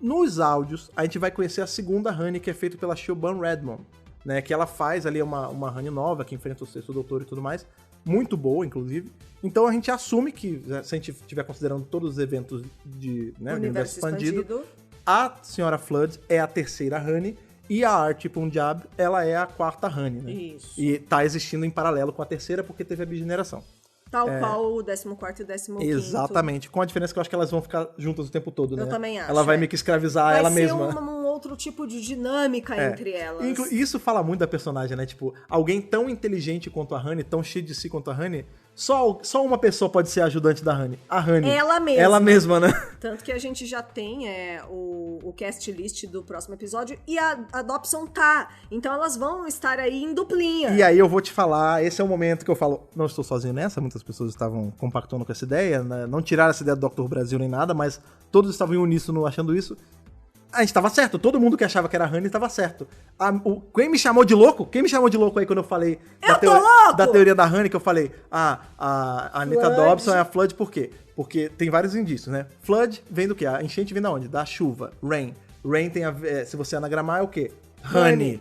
Nos áudios, a gente vai conhecer a segunda Honey, que é feita pela Siobhan Redmond, né? Que ela faz ali uma Honey nova, que enfrenta o Sexto Doutor e tudo mais. Muito boa, inclusive. Então a gente assume que, se a gente estiver considerando todos os eventos de universo expandido, a Senhora Flood é a terceira Honey e a Archie Punjab, ela é a quarta Honey, né? Isso. E tá existindo em paralelo com a terceira porque teve a bigeneração. Tal qual o 14º e o 15º. Exatamente, com a diferença que eu acho que elas vão ficar juntas o tempo todo, né? Eu também acho. Ela vai meio que escravizar ela mesma. Vai ser um outro tipo de dinâmica entre elas. Isso fala muito da personagem, né? Tipo, alguém tão inteligente quanto a Honey, tão cheio de si quanto a Honey, só uma pessoa pode ser a ajudante da Honey. A Honey. Ela mesma. Ela mesma, né? Tanto que a gente já tem o cast list do próximo episódio e a Dobson tá. Então elas vão estar aí em duplinha. E aí eu vou te falar, esse é o momento que eu falo, não estou sozinho nessa, muitas pessoas estavam compactando com essa ideia, né? Não tiraram essa ideia do Dr. Brasil nem nada, mas todos estavam em uníssono achando isso. A gente tava certo, todo mundo que achava que era a Honey tava certo. Quem me chamou de louco? Quem me chamou de louco aí quando eu falei da teoria da Honey, que eu falei, a Anita Dobson é a Flood, por quê? Porque tem vários indícios, né? Flood vem do quê? A enchente vem da onde? Da chuva. Rain. Rain tem se você anagramar, é o quê? Honey.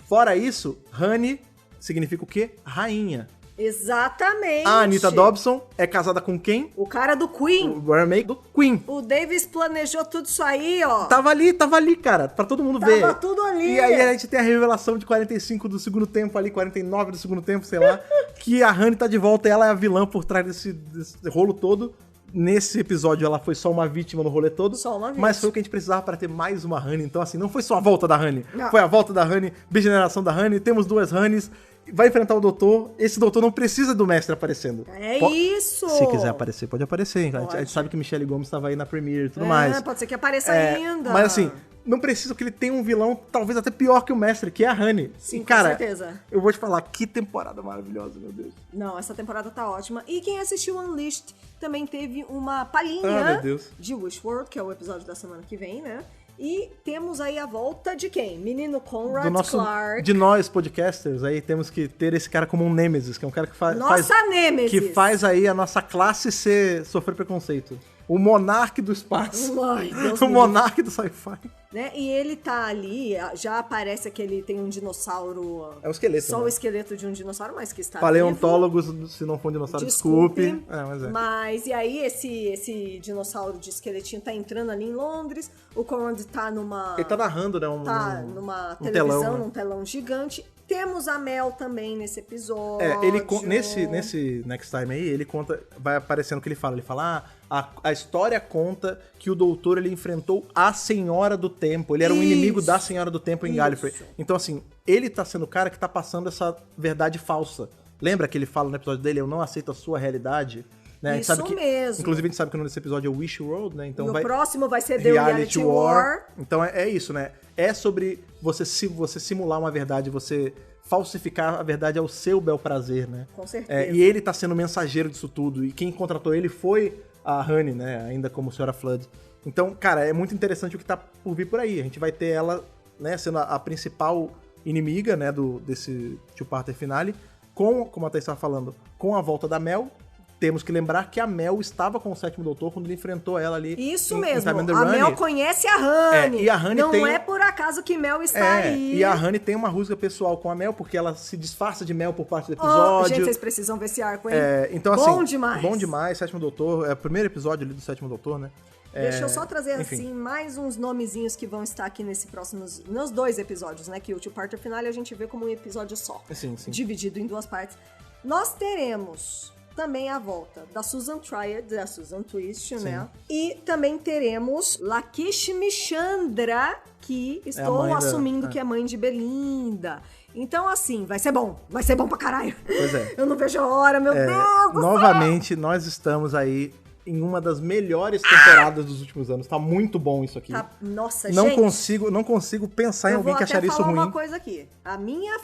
Fora isso, Honey significa o quê? Rainha. Exatamente. A Anita Dobson é casada com quem? O cara do Queen. O remake do Queen. O Davis planejou tudo isso aí, ó. Tava ali, cara, pra todo mundo ver. Tava tudo ali. E aí a gente tem a revelação de 45 do segundo tempo ali, 49 do segundo tempo, sei lá, que a Honey tá de volta e ela é a vilã por trás desse rolo todo. Nesse episódio ela foi só uma vítima no rolê todo. Só uma vítima. Mas foi o que a gente precisava para ter mais uma Honey. Então assim, não foi só a volta da Honey. Não. Foi a volta da Honey, bigeneração da Honey. Temos duas Honeys. Vai enfrentar o doutor. Esse doutor não precisa do mestre aparecendo. Isso! Se quiser aparecer, pode aparecer. Hein? A gente sabe que Michelle Gomes estava aí na Premiere e tudo mais. Pode ser que apareça ainda. Mas assim, não precisa que ele tenha um vilão talvez até pior que o mestre, que é a Honey. Sim, cara, com certeza. Eu vou te falar, que temporada maravilhosa, meu Deus. Não, essa temporada tá ótima. E quem assistiu Unleashed também teve uma palhinha de Wishworld, que é o episódio da semana que vem, né? E temos aí a volta de quem? Menino Conrad Clark. De nós, podcasters, aí temos que ter esse cara como um Nêmesis, que é um cara que Nêmesis! Que faz aí a nossa classe sofrer preconceito. O monarca do espaço. Ai, Deus o monarca do sci-fi. Né? E ele tá ali, já aparece que ele tem um dinossauro. É o esqueleto. Só né? o esqueleto de um dinossauro, mas que está Paleontólogos, se não for um dinossauro, desculpe. Mas e aí, esse dinossauro de esqueletinho tá entrando ali em Londres. O Conrad tá numa. Ele tá narrando, né? Numa televisão, telão, né? num telão gigante. Temos a Mel também nesse episódio. Nesse Next Time aí, ele conta, vai aparecendo o que ele fala. Ele fala, a história conta que o doutor, ele enfrentou a Senhora do Tempo. Ele era um inimigo da Senhora do Tempo em Gallifrey. Então, assim, ele tá sendo o cara que tá passando essa verdade falsa. Lembra que ele fala no episódio dele, eu não aceito a sua realidade? Né? Isso mesmo. Inclusive, a gente sabe que nesse episódio é o Wish World, né? Então o próximo vai ser The Reality War. Então é isso, né? É sobre você simular uma verdade, você falsificar a verdade ao seu bel prazer, né? Com certeza. E ele tá sendo mensageiro disso tudo. E quem contratou ele foi a Honey, né? Ainda como Senhora Flood. Então, cara, é muito interessante o que tá por vir por aí. A gente vai ter ela, né, sendo a principal inimiga, né, desse two-parter finale, como a Thaís estava falando, com a volta da Mel, temos que lembrar que a Mel estava com o Sétimo Doutor quando ele enfrentou ela ali. Isso em mesmo, Time and the a Runny. Mel conhece a Honey. E a Honey não tem... é por acaso que Mel está aí. E a Honey tem uma rusga pessoal com a Mel, porque ela se disfarça de Mel por parte do Oh, episódio. gente, vocês precisam ver esse arco, hein? Então, bom assim, demais. Bom demais, Sétimo Doutor. É o primeiro episódio ali do Sétimo Doutor, né? Deixa eu só trazer, enfim. assim, mais uns nomezinhos que vão estar aqui nos 2 episódios, né? Que o two-parter final a gente vê como um episódio só. Sim. Dividido em 2 partes. Nós teremos também a volta da Susan Triad, da Susan Twist, né? E também teremos Lakesh Michandra, que estou assumindo que é mãe de Belinda. Então, assim, vai ser bom pra caralho. Pois é. Eu não vejo a hora, meu Deus do céu! Novamente, nós estamos aí em uma das melhores temporadas dos últimos anos. Tá muito bom isso aqui. Nossa, não gente. Não consigo pensar em alguém que acharia isso ruim. Eu vou até falar uma coisa aqui. A minha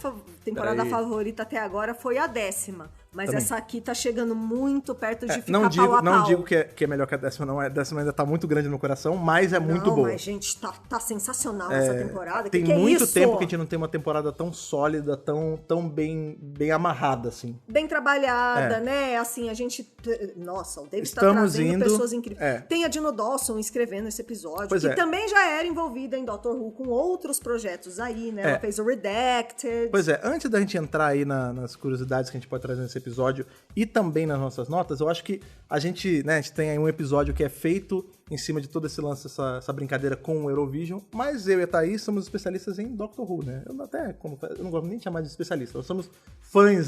temporada favorita até agora foi a 10ª. Mas Também. Essa aqui tá chegando muito perto de ficar não digo, pau a pau. Não digo que é melhor que a 10ª, não. A 10ª ainda tá muito grande no meu coração, mas é muito boa. Mas, gente, tá sensacional essa temporada. Tem que muito é isso? tempo que a gente não tem uma temporada tão sólida, tão bem amarrada, assim. Bem trabalhada, né? Assim, a gente... Nossa, o David tá Estamos trazendo indo... pessoas incríveis. Tem a Dino Dawson escrevendo esse episódio, que também já era envolvida em Doctor Who com outros projetos aí, né? Ela fez o Redacted. Pois é, antes da gente entrar aí nas curiosidades que a gente pode trazer nesse episódio e também nas nossas notas, eu acho que a gente tem aí um episódio que é feito em cima de todo esse lance, essa brincadeira com o Eurovision, mas eu e a Thaís somos especialistas em Doctor Who, né? Eu não gosto nem de chamar de especialista, nós somos fãs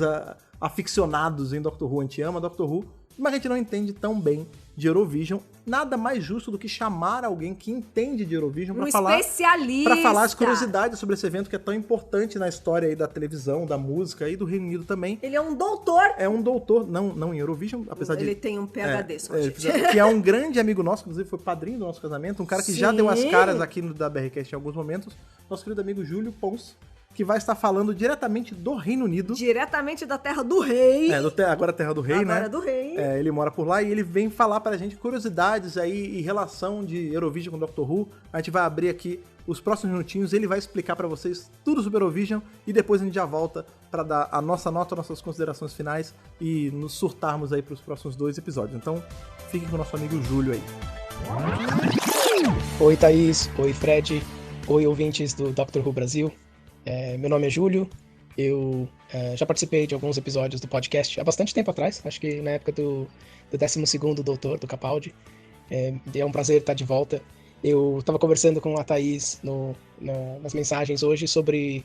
aficionados em Doctor Who, a gente ama Doctor Who, mas a gente não entende tão bem de Eurovision. Nada mais justo do que chamar alguém que entende de Eurovision para falar, especialista, para falar as curiosidades sobre esse evento que é tão importante na história aí da televisão, da música e do Reino Unido também. Ele é um doutor. É um doutor, não em Eurovision, apesar de... Ele tem um PhD, só, gente. Que é um grande amigo nosso, inclusive foi padrinho do nosso casamento, um cara que já deu as caras aqui no da BRCast em alguns momentos, nosso querido amigo Júlio Pons, que vai estar falando diretamente do Reino Unido. Diretamente da Terra do Rei. Agora a Terra do Rei, né? Agora do Rei. Ele mora por lá e ele vem falar pra gente curiosidades aí em relação de Eurovision com Doctor Who. A gente vai abrir aqui os próximos minutinhos, ele vai explicar pra vocês tudo sobre Eurovision e depois a gente já volta pra dar a nossa nota, nossas considerações finais e nos surtarmos aí pros próximos 2 episódios. Então, fiquem com o nosso amigo Júlio aí. Oi, Thaís. Oi, Fred. Oi, ouvintes do Doctor Who Brasil. Meu nome é Júlio, eu já participei de alguns episódios do podcast há bastante tempo atrás, acho que na época do 12º Doutor, do Capaldi. É um prazer estar de volta. Eu estava conversando com a Thaís nas mensagens hoje sobre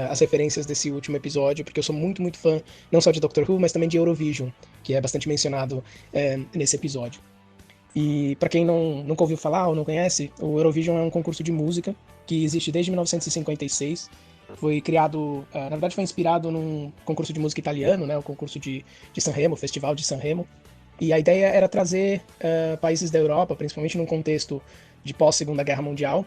as referências desse último episódio, porque eu sou muito, muito fã, não só de Doctor Who, mas também de Eurovision, que é bastante mencionado nesse episódio. E para quem nunca ouviu falar ou não conhece, o Eurovision é um concurso de música que existe desde 1956. Foi criado, na verdade foi inspirado num concurso de música italiano, né, o concurso de Sanremo, o Festival de Sanremo. E a ideia era trazer países da Europa, principalmente num contexto de pós-Segunda Guerra Mundial,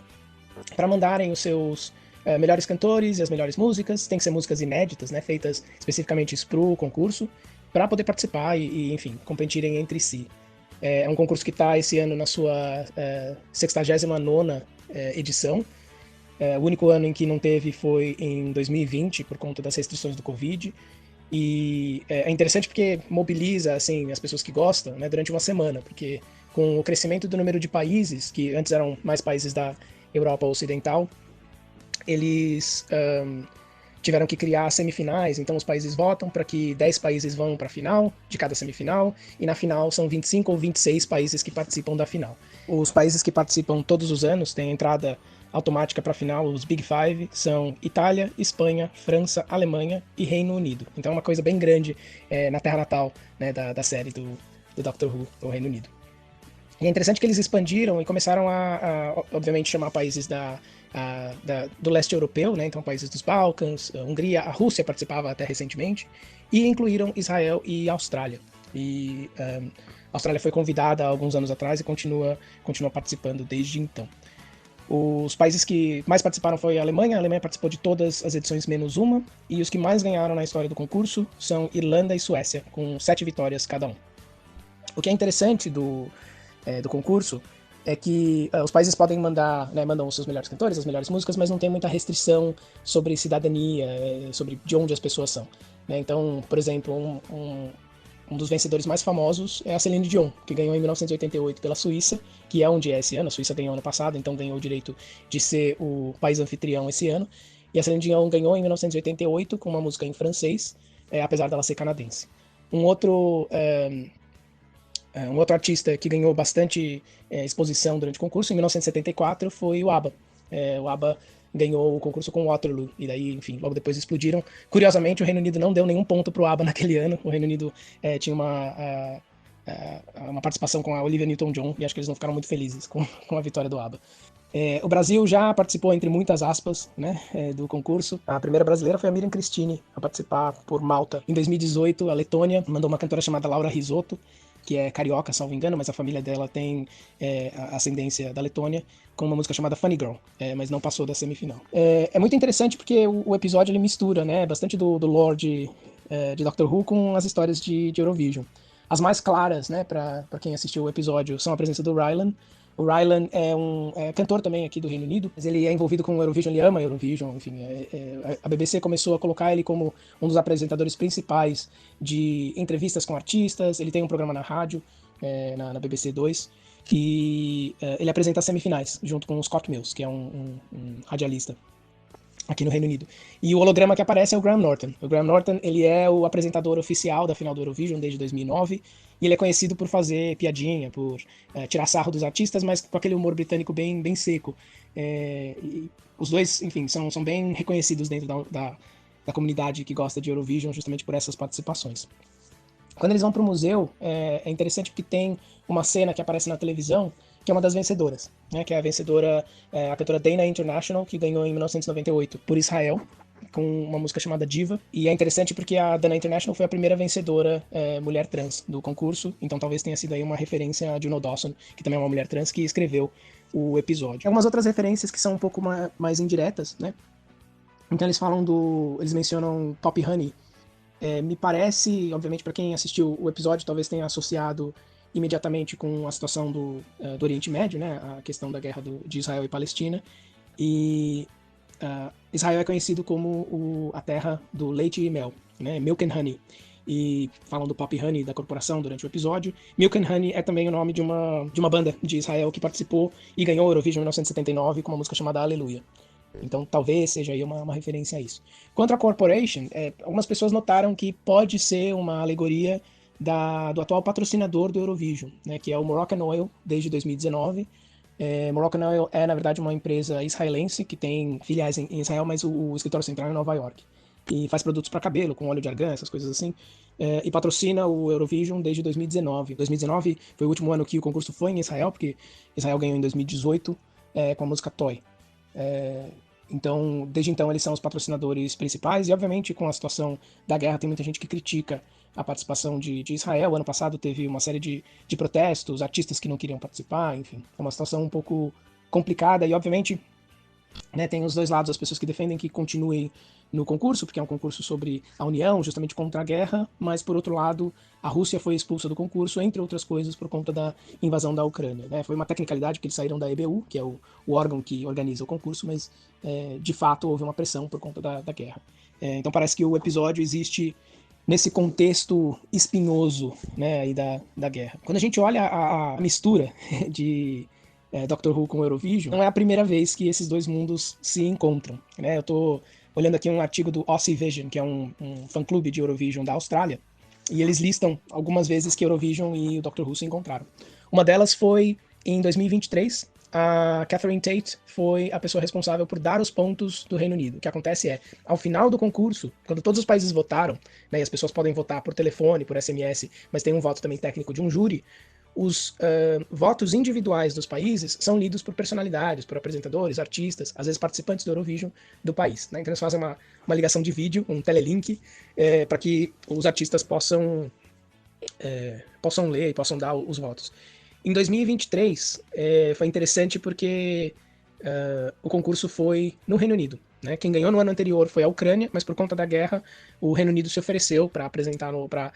para mandarem os seus melhores cantores e as melhores músicas. Tem que ser músicas inéditas, né, feitas especificamente para o concurso, para poder participar e, enfim, competirem entre si. É um concurso que está esse ano na sua 69ª edição. O único ano em que não teve foi em 2020, por conta das restrições do Covid. E é interessante porque mobiliza assim, as pessoas que gostam, né, durante uma semana, porque com o crescimento do número de países, que antes eram mais países da Europa Ocidental, eles tiveram que criar semifinais, então os países votam para que 10 países vão para a final de cada semifinal, e na final são 25 ou 26 países que participam da final. Os países que participam todos os anos têm entrada automática para a final, os Big Five são Itália, Espanha, França, Alemanha e Reino Unido. Então é uma coisa bem grande na terra natal, né, da série do Doctor Who, do Reino Unido. E é interessante que eles expandiram e começaram a obviamente, chamar países do leste europeu, né, então países dos Balcãs, a Hungria, a Rússia participava até recentemente, e incluíram Israel e Austrália. E a Austrália foi convidada há alguns anos atrás e continua participando desde então. Os países que mais participaram foi a Alemanha participou de todas as edições menos uma, e os que mais ganharam na história do concurso são Irlanda e Suécia, com 7 vitórias cada um. O que é interessante do concurso é que os países podem mandam os seus melhores cantores, as melhores músicas, mas não tem muita restrição sobre cidadania, sobre de onde as pessoas são, né? Então, por exemplo, um um dos vencedores mais famosos é a Celine Dion, que ganhou em 1988 pela Suíça, que é onde é esse ano. A Suíça ganhou ano passado, então ganhou o direito de ser o país anfitrião esse ano. E a Celine Dion ganhou em 1988 com uma música em francês, apesar dela ser canadense. Um outro artista que ganhou bastante exposição durante o concurso, em 1974, foi o ABBA. O ABBA ganhou o concurso com Waterloo, e daí, enfim, logo depois explodiram. Curiosamente, o Reino Unido não deu nenhum ponto pro ABBA naquele ano. O Reino Unido tinha uma participação com a Olivia Newton-John, e acho que eles não ficaram muito felizes com a vitória do ABBA. O Brasil já participou, entre muitas aspas, né, do concurso. A primeira brasileira foi a Miriam Christine a participar por Malta. Em 2018, a Letônia mandou uma cantora chamada Laura Risotto, que é carioca, salvo engano, mas a família dela tem a ascendência da Letônia, com uma música chamada Funny Girl, mas não passou da semifinal. É muito interessante porque o episódio ele mistura, né, bastante do lore de Doctor Who com as histórias de Eurovision. As mais claras, né, para quem assistiu o episódio, são a presença do Rylan. O Rylan é um cantor também aqui do Reino Unido, mas ele é envolvido com o Eurovision, ele ama Eurovision, enfim. A BBC começou a colocar ele como um dos apresentadores principais de entrevistas com artistas. Ele tem um programa na rádio, na BBC 2, e ele apresenta as semifinais, junto com o Scott Mills, que é um radialista aqui no Reino Unido. E o holograma que aparece é o Graham Norton. O Graham Norton, ele é o apresentador oficial da final do Eurovision desde 2009, e ele é conhecido por fazer piadinha, por tirar sarro dos artistas, mas com aquele humor britânico bem, bem seco. E os dois, enfim, são bem reconhecidos dentro da comunidade que gosta de Eurovision, justamente por essas participações. Quando eles vão para o museu, é interessante porque tem uma cena que aparece na televisão, que é uma das vencedoras, né, que é a vencedora, a cantora Dana International, que ganhou em 1998 por Israel, com uma música chamada Diva. E é interessante porque a Dana International foi a primeira vencedora mulher trans do concurso, então talvez tenha sido aí uma referência a Juno Dawson, que também é uma mulher trans, que escreveu o episódio. Algumas outras referências que são um pouco mais indiretas, né? Então eles mencionam Pop Honey. Me parece, obviamente, para quem assistiu o episódio, talvez tenha associado imediatamente com a situação do Oriente Médio, né, a questão da guerra de Israel e Palestina, e Israel é conhecido como a terra do leite e mel, né, Milk and Honey, e falam do Pop Honey da corporação durante o episódio. Milk and Honey é também o nome de uma banda de Israel que participou e ganhou o Eurovision em 1979 com uma música chamada Aleluia. Então talvez seja aí uma referência a isso. Quanto à Corporation, algumas pessoas notaram que pode ser uma alegoria do atual patrocinador do Eurovision, né, que é o Moroccan Oil, desde 2019. Moroccan Oil é, na verdade, uma empresa israelense que tem filiais em Israel, mas o escritório central é em Nova York. E faz produtos para cabelo, com óleo de argan, essas coisas assim, e patrocina o Eurovision desde 2019. 2019 foi o último ano que o concurso foi em Israel, porque Israel ganhou em 2018 com a música Toy. Então, desde então, eles são os patrocinadores principais, e obviamente com a situação da guerra tem muita gente que critica a participação de Israel. Ano passado teve uma série de protestos, artistas que não queriam participar, enfim. É uma situação um pouco complicada e, obviamente, né, tem os dois lados, as pessoas que defendem que continuem no concurso, porque é um concurso sobre a União, justamente contra a guerra, mas, por outro lado, a Rússia foi expulsa do concurso, entre outras coisas, por conta da invasão da Ucrânia, né? Foi uma tecnicalidade que eles saíram da EBU, que é o órgão que organiza o concurso, mas, de fato, houve uma pressão por conta da guerra. Então parece que o episódio existe nesse contexto espinhoso, né, aí da guerra. Quando a gente olha a mistura de Doctor Who com o Eurovision, não é a primeira vez que esses dois mundos se encontram, né? Eu tô olhando aqui um artigo do Aussie Vision, que é um fã-clube de Eurovision da Austrália, e eles listam algumas vezes que Eurovision e o Doctor Who se encontraram. Uma delas foi em 2023, a Catherine Tate foi a pessoa responsável por dar os pontos do Reino Unido. O que acontece é, ao final do concurso, quando todos os países votaram, né, e as pessoas podem votar por telefone, por SMS, mas tem um voto também técnico de um júri, os votos individuais dos países são lidos por personalidades, por apresentadores, artistas, às vezes participantes do Eurovision do país, né? Então eles fazem uma ligação de vídeo, um telelink, para que os artistas possam ler e possam dar os votos. Em 2023, foi interessante porque o concurso foi no Reino Unido, né? Quem ganhou no ano anterior foi a Ucrânia, mas por conta da guerra, o Reino Unido se ofereceu para apresentar, para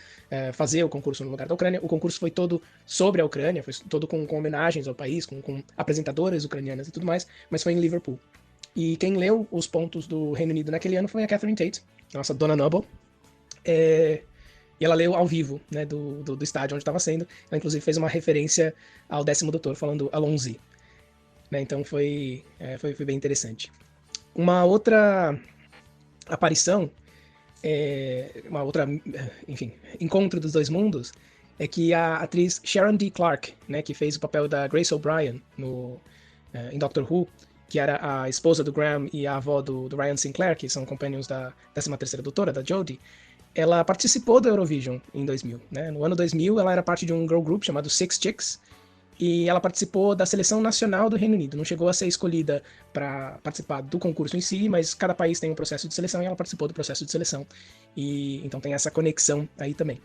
fazer o concurso no lugar da Ucrânia. O concurso foi todo sobre a Ucrânia, foi todo com homenagens ao país, com apresentadoras ucranianas e tudo mais, mas foi em Liverpool. E quem leu os pontos do Reino Unido naquele ano foi a Catherine Tate, nossa Dona Noble. E ela leu ao vivo, né, do estádio onde estava sendo. Ela, inclusive, fez uma referência ao 10º Doutor, falando Alonzi. Né, então foi bem interessante. Uma outra aparição, uma outra, enfim, encontro dos dois mundos, é que a atriz Sharon D. Clarke, né, que fez o papel da Grace O'Brien em Doctor Who, que era a esposa do Graham e a avó do Ryan Sinclair, que são companions da 13ª Doutora, da Jodie, ela participou do Eurovision em 2000. Né? No ano 2000, ela era parte de um girl group chamado Six Chicks, e ela participou da seleção nacional do Reino Unido. Não chegou a ser escolhida para participar do concurso em si, mas cada país tem um processo de seleção e ela participou do processo de seleção. E então tem essa conexão aí também.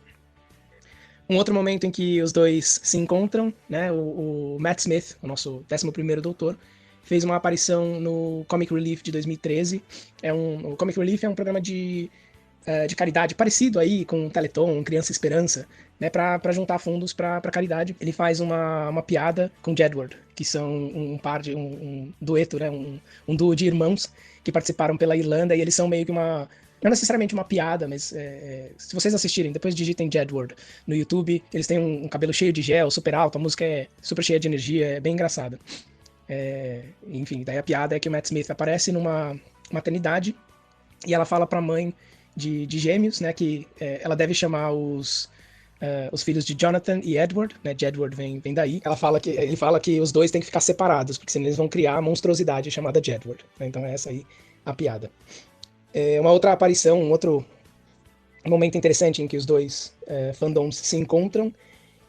Um outro momento em que os dois se encontram, né, o Matt Smith, o nosso 11º Doutor, fez uma aparição no Comic Relief de 2013. O Comic Relief é um programa de caridade parecido aí com o Teleton, Criança Esperança, né, para juntar fundos para caridade. Ele faz uma piada com Jedward, que são um dueto, né, um duo de irmãos que participaram pela Irlanda, e eles são meio que não necessariamente uma piada, mas se vocês assistirem, depois digitem Jedward no YouTube, eles têm um cabelo cheio de gel, super alto, a música é super cheia de energia, é bem engraçada. Enfim, daí a piada é que o Matt Smith aparece numa maternidade e ela fala pra mãe de gêmeos, né, que ela deve chamar os filhos de Jonathan e Edward, né, Jedward vem daí. Ele fala que os dois têm que ficar separados, porque senão eles vão criar a monstruosidade chamada Jedward. Né, então é essa aí a piada. Uma outra aparição, um outro momento interessante em que os dois fandoms se encontram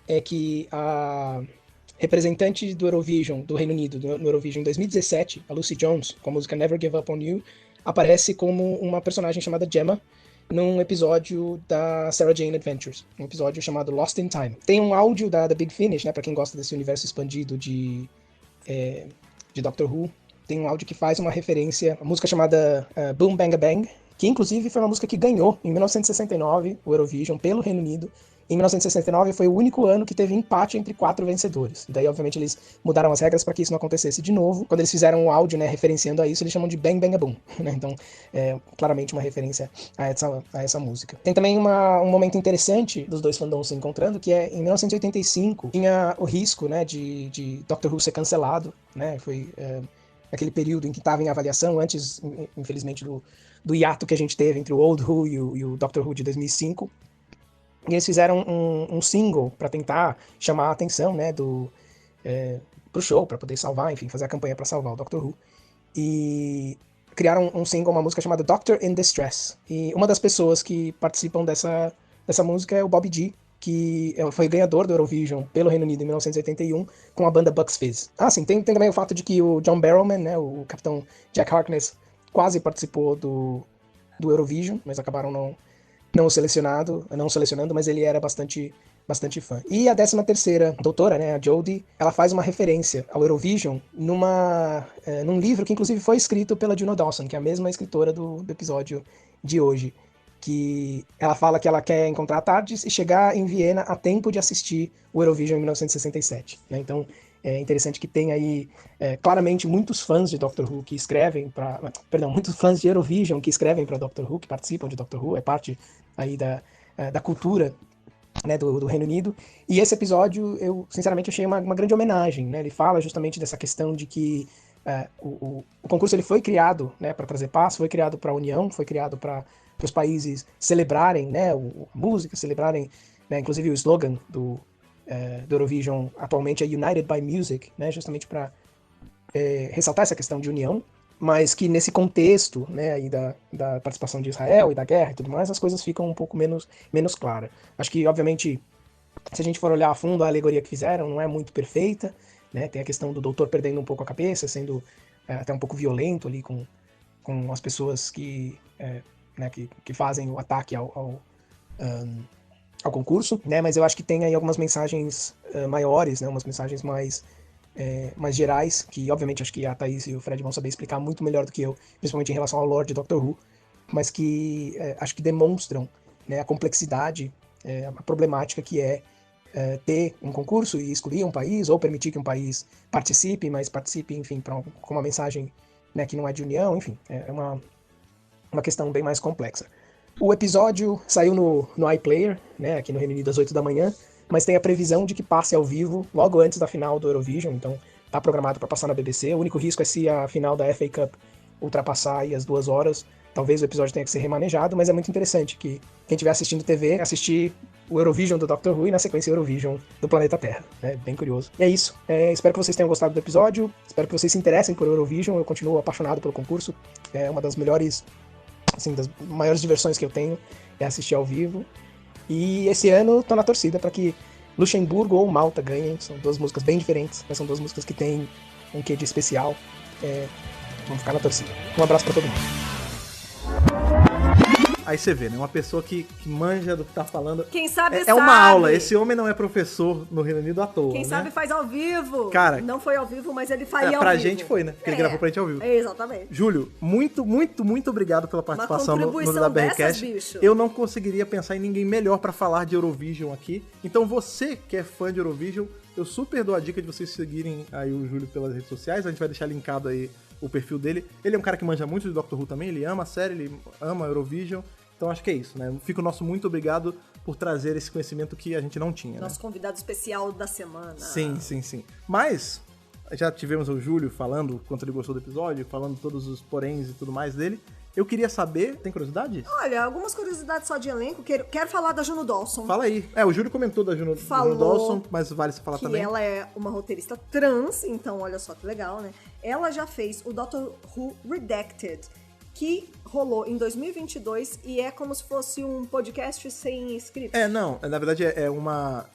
é que a representante do Eurovision, do Reino Unido, no Eurovision em 2017, a Lucy Jones, com a música Never Give Up On You, aparece como uma personagem chamada Gemma num episódio da Sarah Jane Adventures, um episódio chamado Lost in Time. Tem um áudio da Big Finish, né, para quem gosta desse universo expandido de Doctor Who. Tem um áudio que faz uma referência à música chamada Boom Bang Bang, que inclusive foi uma música que ganhou em 1969 o Eurovision pelo Reino Unido. Em 1969 foi o único ano que teve empate entre 4 vencedores. E daí, obviamente, eles mudaram as regras para que isso não acontecesse de novo. Quando eles fizeram o áudio, né, referenciando a isso, eles chamam de Bang Bang Boom. Né? Então, claramente uma referência a essa música. Tem também um momento interessante dos dois fandoms se encontrando, que é em 1985, tinha o risco, né, de Doctor Who ser cancelado. Né? Foi aquele período em que estava em avaliação, antes, infelizmente, do hiato que a gente teve entre o Old Who e o Doctor Who de 2005. E eles fizeram um single para tentar chamar a atenção, né, pro show, para poder salvar, enfim, fazer a campanha para salvar o Doctor Who. E criaram um single, uma música chamada Doctor in Distress. E uma das pessoas que participam dessa música é o Bobby G, que foi ganhador do Eurovision pelo Reino Unido em 1981 com a banda Bucks Fizz. Sim, tem também o fato de que o John Barrowman, né, o capitão Jack Harkness, quase participou do Eurovision, mas acabaram não selecionando, mas ele era bastante fã. E a 13ª doutora, né, a Jodie, ela faz uma referência ao Eurovision num livro que inclusive foi escrito pela Juno Dawson, que é a mesma escritora do episódio de hoje, que ela fala que ela quer encontrar a TARDIS e chegar em Viena a tempo de assistir o Eurovision em 1967. Né? Então é interessante que tem aí claramente muitos fãs de Doctor Who que escrevem muitos fãs de Eurovision que escrevem para Doctor Who, que participam de Doctor Who, é parte aí da cultura, né, do Reino Unido. E esse episódio, eu sinceramente achei uma grande homenagem. Né? Ele fala justamente dessa questão de que o concurso ele foi criado, né, para trazer paz, foi criado para a união, foi criado para os países celebrarem, né, a música, celebrarem, né, inclusive o slogan do Eurovision atualmente é United by Music, né, justamente para ressaltar essa questão de união, mas que nesse contexto, né, aí da participação de Israel e da guerra e tudo mais, as coisas ficam um pouco menos claras. Acho que, obviamente, se a gente for olhar a fundo, a alegoria que fizeram não é muito perfeita, né, tem a questão do doutor perdendo um pouco a cabeça, sendo até um pouco violento ali com as pessoas que fazem o ataque ao concurso, né? Mas eu acho que tem aí algumas mensagens maiores, né? Umas mensagens mais gerais, que obviamente acho que a Thaís e o Fred vão saber explicar muito melhor do que eu, principalmente em relação ao lore de Doctor Who, mas que acho que demonstram, né, a complexidade, a problemática que é ter um concurso e escolher um país, ou permitir que um país participe, mas participe, enfim, com uma mensagem, né, que não é de união, enfim, é uma questão bem mais complexa. O episódio saiu no iPlayer, né, aqui no Reino Unido às 8 da manhã, mas tem a previsão de que passe ao vivo logo antes da final do Eurovision, então tá programado para passar na BBC. O único risco é se a final da FA Cup ultrapassar aí as 2 horas, talvez o episódio tenha que ser remanejado, mas é muito interessante que quem estiver assistindo TV, assistir o Eurovision do Doctor Who e na sequência o Eurovision do Planeta Terra. É bem curioso. E é isso. Espero que vocês tenham gostado do episódio, espero que vocês se interessem por Eurovision, eu continuo apaixonado pelo concurso, é uma das melhores, assim, das maiores diversões que eu tenho é assistir ao vivo. E esse ano tô na torcida para que Luxemburgo ou Malta ganhem. São 2 músicas bem diferentes, mas são 2 músicas que têm um quê de especial. Vamos ficar na torcida. Um abraço para todo mundo. Aí você vê, né? Uma pessoa que manja do que tá falando. Quem sabe, é uma aula. Esse homem não é professor no Reino Unido à toa. Quem sabe faz ao vivo. Cara, não foi ao vivo, mas ele faria ao vivo. Pra gente foi, né? Porque ele gravou pra gente ao vivo. Exatamente. Júlio, muito obrigado pela participação no da BRCast. Eu não conseguiria pensar em ninguém melhor pra falar de Eurovision aqui. Então você que é fã de Eurovision, eu super dou a dica de vocês seguirem aí o Júlio pelas redes sociais. A gente vai deixar linkado aí o perfil dele. Ele é um cara que manja muito de Doctor Who também. Ele ama a série, ele ama Eurovision. Então acho que é isso, né? Fica o nosso muito obrigado por trazer esse conhecimento que a gente não tinha, Nosso né? convidado especial da semana. Sim. Mas já tivemos o Júlio falando quanto ele gostou do episódio, falando todos os poréns e tudo mais dele. Eu queria saber... Tem curiosidade? Olha, algumas curiosidades só de elenco. Quero falar da Juno Dawson. Fala aí. O Júlio comentou da Juno Dawson, mas vale você falar que também. Ela é uma roteirista trans, então olha só que legal, né? Ela já fez o Doctor Who Redacted, que rolou em 2022 e é como se fosse um podcast sem script. Não, na verdade é uma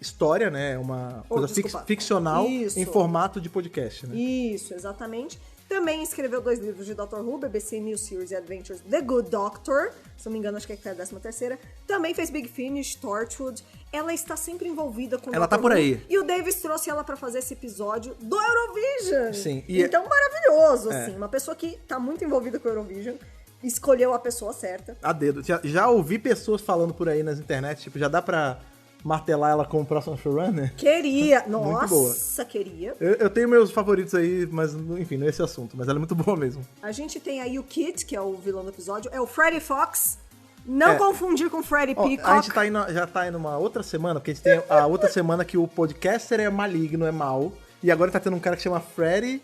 história, né? É uma coisa ficcional em formato de podcast, né? Isso, exatamente. Também escreveu 2 livros de Doctor Who, BBC New Series Adventures, The Good Doctor, se não me engano acho que é a 13ª. Também fez Big Finish, Torchwood. Ela está sempre envolvida com Ela tá por aí. E o Davis trouxe ela pra fazer esse episódio do Eurovision. Sim. Então, maravilhoso, assim. Uma pessoa que tá muito envolvida com o Eurovision, escolheu a pessoa certa. A dedo. Já ouvi pessoas falando por aí nas internet, tipo, já dá pra martelar ela como próxima showrunner? Queria. Muito boa. Nossa, queria. Eu tenho meus favoritos aí, mas enfim, não é esse assunto. Mas ela é muito boa mesmo. A gente tem aí o Kit, que é o vilão do episódio. É o Freddie Fox. Não confundir com Freddie Peacock. A gente já tá indo uma outra semana, porque a gente tem a outra semana que o podcaster é maligno, é mau. E agora tá tendo um cara que chama Freddie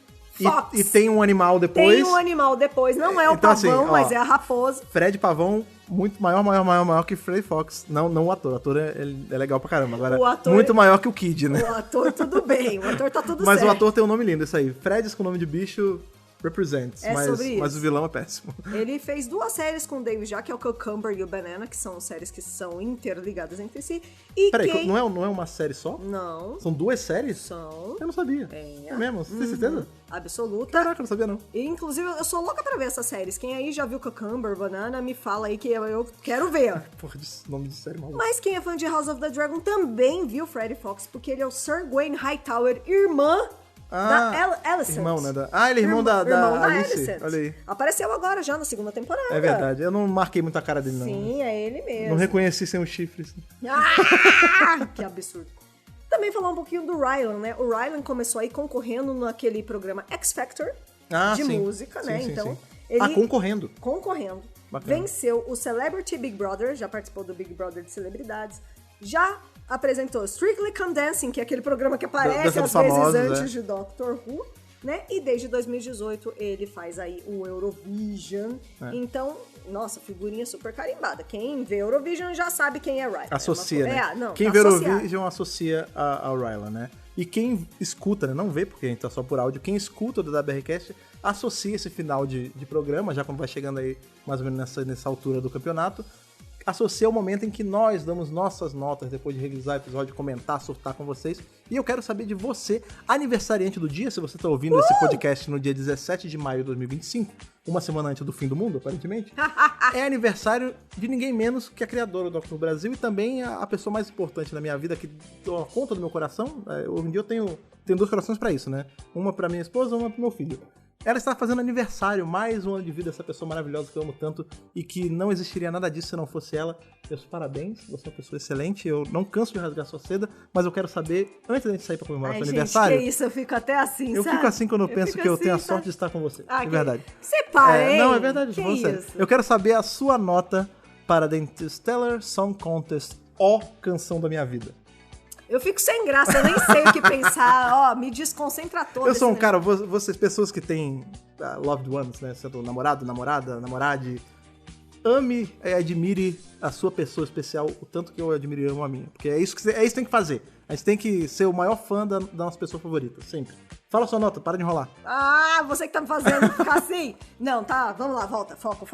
e tem um animal depois. Tem um animal depois. Não é o então, pavão, assim, mas é a raposa. Fred Pavão, muito maior que Freddie Fox. Não o ator. O ator é legal pra caramba. Agora, o ator muito maior que o Kid, né? O ator, tudo bem. O ator tá tudo mas certo. Mas o ator tem um nome lindo, isso aí. Freds com nome de bicho... represents, mas o vilão é péssimo. Ele fez 2 séries com o David já, que é o Cucumber e o Banana, que são séries que são interligadas entre si. E peraí, não é uma série só? Não. São 2 séries? São. Eu não sabia. É mesmo? Você tem certeza? Absoluta. Caraca, eu não sabia não. E, inclusive, eu sou louca pra ver essas séries. Quem aí já viu Cucumber, Banana, me fala aí que eu quero ver. Porra, nome de série maluco. Mas quem é fã de House of the Dragon também viu Freddie Fox, porque ele é o Sir Gawain Hightower, irmã da Alicent. Irmão, né? Ele é irmão da Alice. Alicent. Olha aí. Apareceu agora já na 2ª temporada. É verdade. Eu não marquei muito a cara dele, não. Sim, é ele mesmo. Não reconheci sem os chifres. Que absurdo. Também falar um pouquinho do Rylan, né? O Rylan começou aí concorrendo naquele programa X Factor de música, né? Sim, então, sim. ele... Concorrendo. Bacana. Venceu o Celebrity Big Brother, já participou do Big Brother de celebridades. Já apresentou Strictly Come Dancing, que é aquele programa que aparece às vezes antes de Doctor Who, né? E desde 2018 ele faz aí o Eurovision. Então, nossa, figurinha super carimbada. Quem vê Eurovision já sabe quem é Rylan. Associa, né? Quem vê Eurovision associa ao Rylan, né? E quem escuta, né? Não vê, porque a gente tá só por áudio. Quem escuta do WRCast associa esse final de programa, já quando vai chegando aí mais ou menos nessa altura do campeonato. Associa o momento em que nós damos nossas notas depois de revisar o episódio, comentar, surtar com vocês. E eu quero saber de você, aniversariante do dia, se você tá ouvindo esse podcast no dia 17 de maio de 2025, uma semana antes do fim do mundo, aparentemente, é aniversário de ninguém menos que a criadora do Doctor Who Brasil e também a pessoa mais importante na minha vida, que toma conta do meu coração. Hoje em dia eu tenho 2 corações pra isso, né? Uma pra minha esposa, uma pro meu filho. Ela está fazendo aniversário, mais um ano de vida, essa pessoa maravilhosa que eu amo tanto e que não existiria nada disso se não fosse ela. Meus parabéns, você é uma pessoa excelente, eu não canso de rasgar sua seda, mas eu quero saber, antes da gente sair pra comemorar seu aniversário... que isso, eu fico até assim, Eu sabe? fico assim quando eu penso que eu tenho a sorte de estar com você, de verdade. Você para, hein? Não, é verdade, que sério. isso? Eu quero saber a sua nota para The Interstellar Song Contest, ó canção da minha vida. Eu fico sem graça, eu nem sei o que pensar, ó, me desconcentra todo. Eu sou um cara, vocês, pessoas que têm loved ones, né, sendo namorado, namorada, namorade, ame e admire a sua pessoa especial o tanto que eu admiro e amo a minha. Porque é isso que tem que fazer. A gente tem que ser o maior fã da nossa pessoa favorita, sempre. Fala sua nota, para de enrolar. Ah, você que tá me fazendo ficar assim. Não, tá, vamos lá, volta, foco.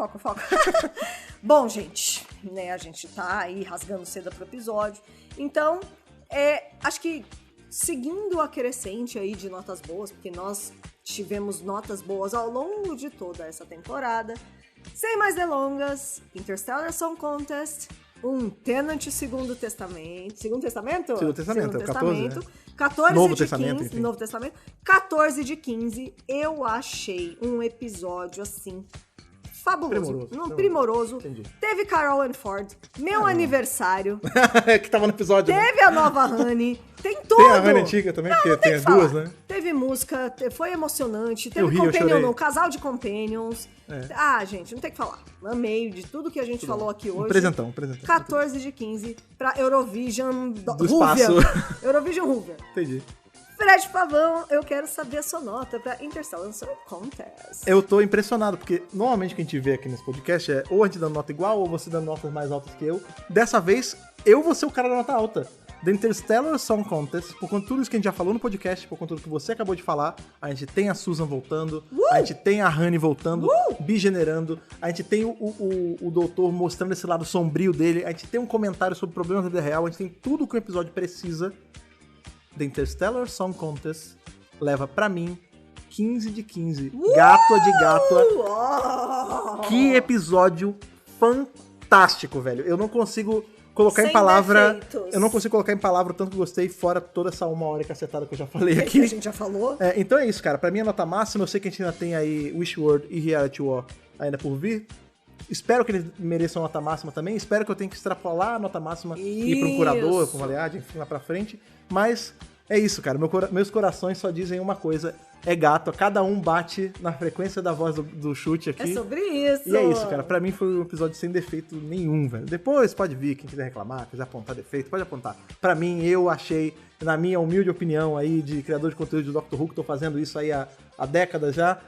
Bom, gente, né, a gente tá aí rasgando seda pro episódio. Então, acho que seguindo a crescente aí de notas boas, porque nós tivemos notas boas ao longo de toda essa temporada. Sem mais delongas, Interstellar Song Contest, um Tenant Segundo Testamento. Segundo Testamento? Segundo Testamento, é o 14, né? 14 Novo de Testamento, 15, enfim. Novo Testamento. 14 de 15, eu achei um episódio, assim, fabuloso. Primoroso. Entendi. Teve Carol and Ford, meu aniversário, Que tava no episódio, né? teve a nova Honey, tem tudo. Tem a Honey antiga também, porque tem as duas, né? Teve música, foi emocionante, Eu teve ri, eu chorei. um casal de companions. Ah, gente, não tem o que falar. Amei de tudo que a gente falou aqui hoje. Um presentão. 14 de 15 pra Eurovision Do espaço. Eurovision Hoover. Entendi. Fred Pavão, eu quero saber a sua nota pra Interstellar Song Contest. Eu tô impressionado, porque normalmente o que a gente vê aqui nesse podcast é ou a gente dando nota igual, ou você dando notas mais altas que eu. Dessa vez, eu vou ser o cara da nota alta. The Interstellar Song Contest, por conta de tudo isso que a gente já falou no podcast, por conta do que você acabou de falar, a gente tem a Susan voltando, a gente tem a Honey voltando, bigenerando, a gente tem o doutor mostrando esse lado sombrio dele, a gente tem um comentário sobre problemas da vida real, a gente tem tudo que o episódio precisa. The Interstellar Song Contest leva pra mim 15 de 15. Gátua de gátua. Que episódio fantástico, velho. Eu não consigo colocar Sem em palavra. defeitos. Eu não consigo colocar em palavra o tanto que gostei, fora toda essa 1 hora cacetada que eu já falei Que aqui. a gente já falou. Então é isso, cara. Pra mim, a nota máxima, eu sei que a gente ainda tem aí Wishworld e Reality War ainda por vir. Espero que eles mereçam a nota máxima também. Espero que eu tenha que extrapolar a nota máxima e ir pra um curador, pra uma aliada, enfim, lá pra frente. Mas é isso, cara. Meus corações só dizem uma coisa. É gato. Cada um bate na frequência da voz do chute aqui. É sobre isso. E é isso, cara. Pra mim foi um episódio sem defeito nenhum, velho. Depois pode vir, quem quiser reclamar, quiser apontar defeito, pode apontar. Pra mim, eu achei, na minha humilde opinião aí, de criador de conteúdo de Doctor Who, que tô fazendo isso aí há décadas já.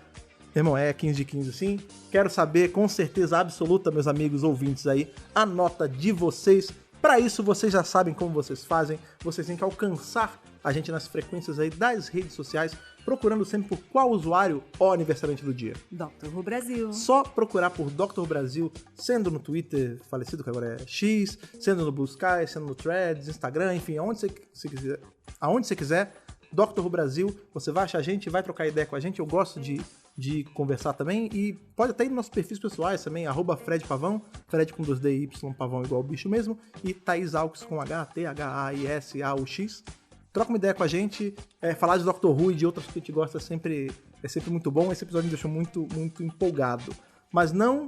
Irmão, é 15 de 15 sim. Quero saber, com certeza absoluta, meus amigos ouvintes aí, a nota de vocês. Pra isso, vocês já sabem como vocês fazem. Vocês têm que alcançar a gente nas frequências aí das redes sociais, procurando sempre por qual usuário o aniversariante do dia. Doctor Who Brasil. Só procurar por Dr. Who Brasil, sendo no Twitter falecido, que agora é X, sendo no Blue Sky, sendo no Threads, Instagram, enfim, aonde você quiser, Dr. Who Brasil, você vai achar a gente, vai trocar ideia com a gente. Eu gosto de conversar também, e pode até ir nos nossos perfis pessoais também, @Fred Pavão, Fred com 2D e Y, Pavão igual o bicho mesmo, e ThaísAux com H, THAISAUX. Troca uma ideia com a gente, falar de Doctor Who e de outras que a gente gosta é sempre muito bom. Esse episódio me deixou muito, muito empolgado, mas não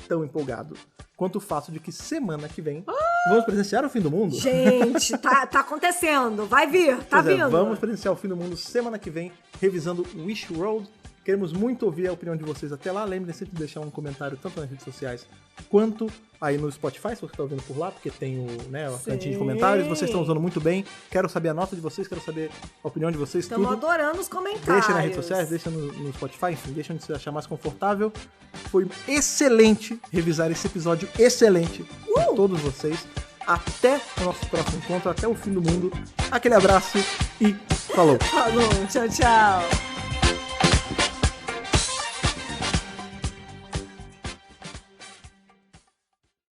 tão empolgado quanto o fato de que semana que vem vamos presenciar o fim do mundo. Gente, tá acontecendo, vai vir, tá Pois é, vindo. vamos presenciar o fim do mundo semana que vem, revisando Wishworld. Queremos muito ouvir a opinião de vocês até lá. Lembrem sempre de deixar um comentário tanto nas redes sociais quanto aí no Spotify, se você está ouvindo por lá, porque tem a cantinha de comentários. Vocês estão usando muito bem. Quero saber a nota de vocês, quero saber a opinião de vocês, Estamos tudo. adorando os comentários. Deixa nas redes sociais, deixa no Spotify, enfim, deixa onde você achar mais confortável. Foi excelente revisar esse episódio excelente com todos vocês. Até o nosso próximo encontro, até o fim do mundo. Aquele abraço e falou! Falou, tchau, tchau.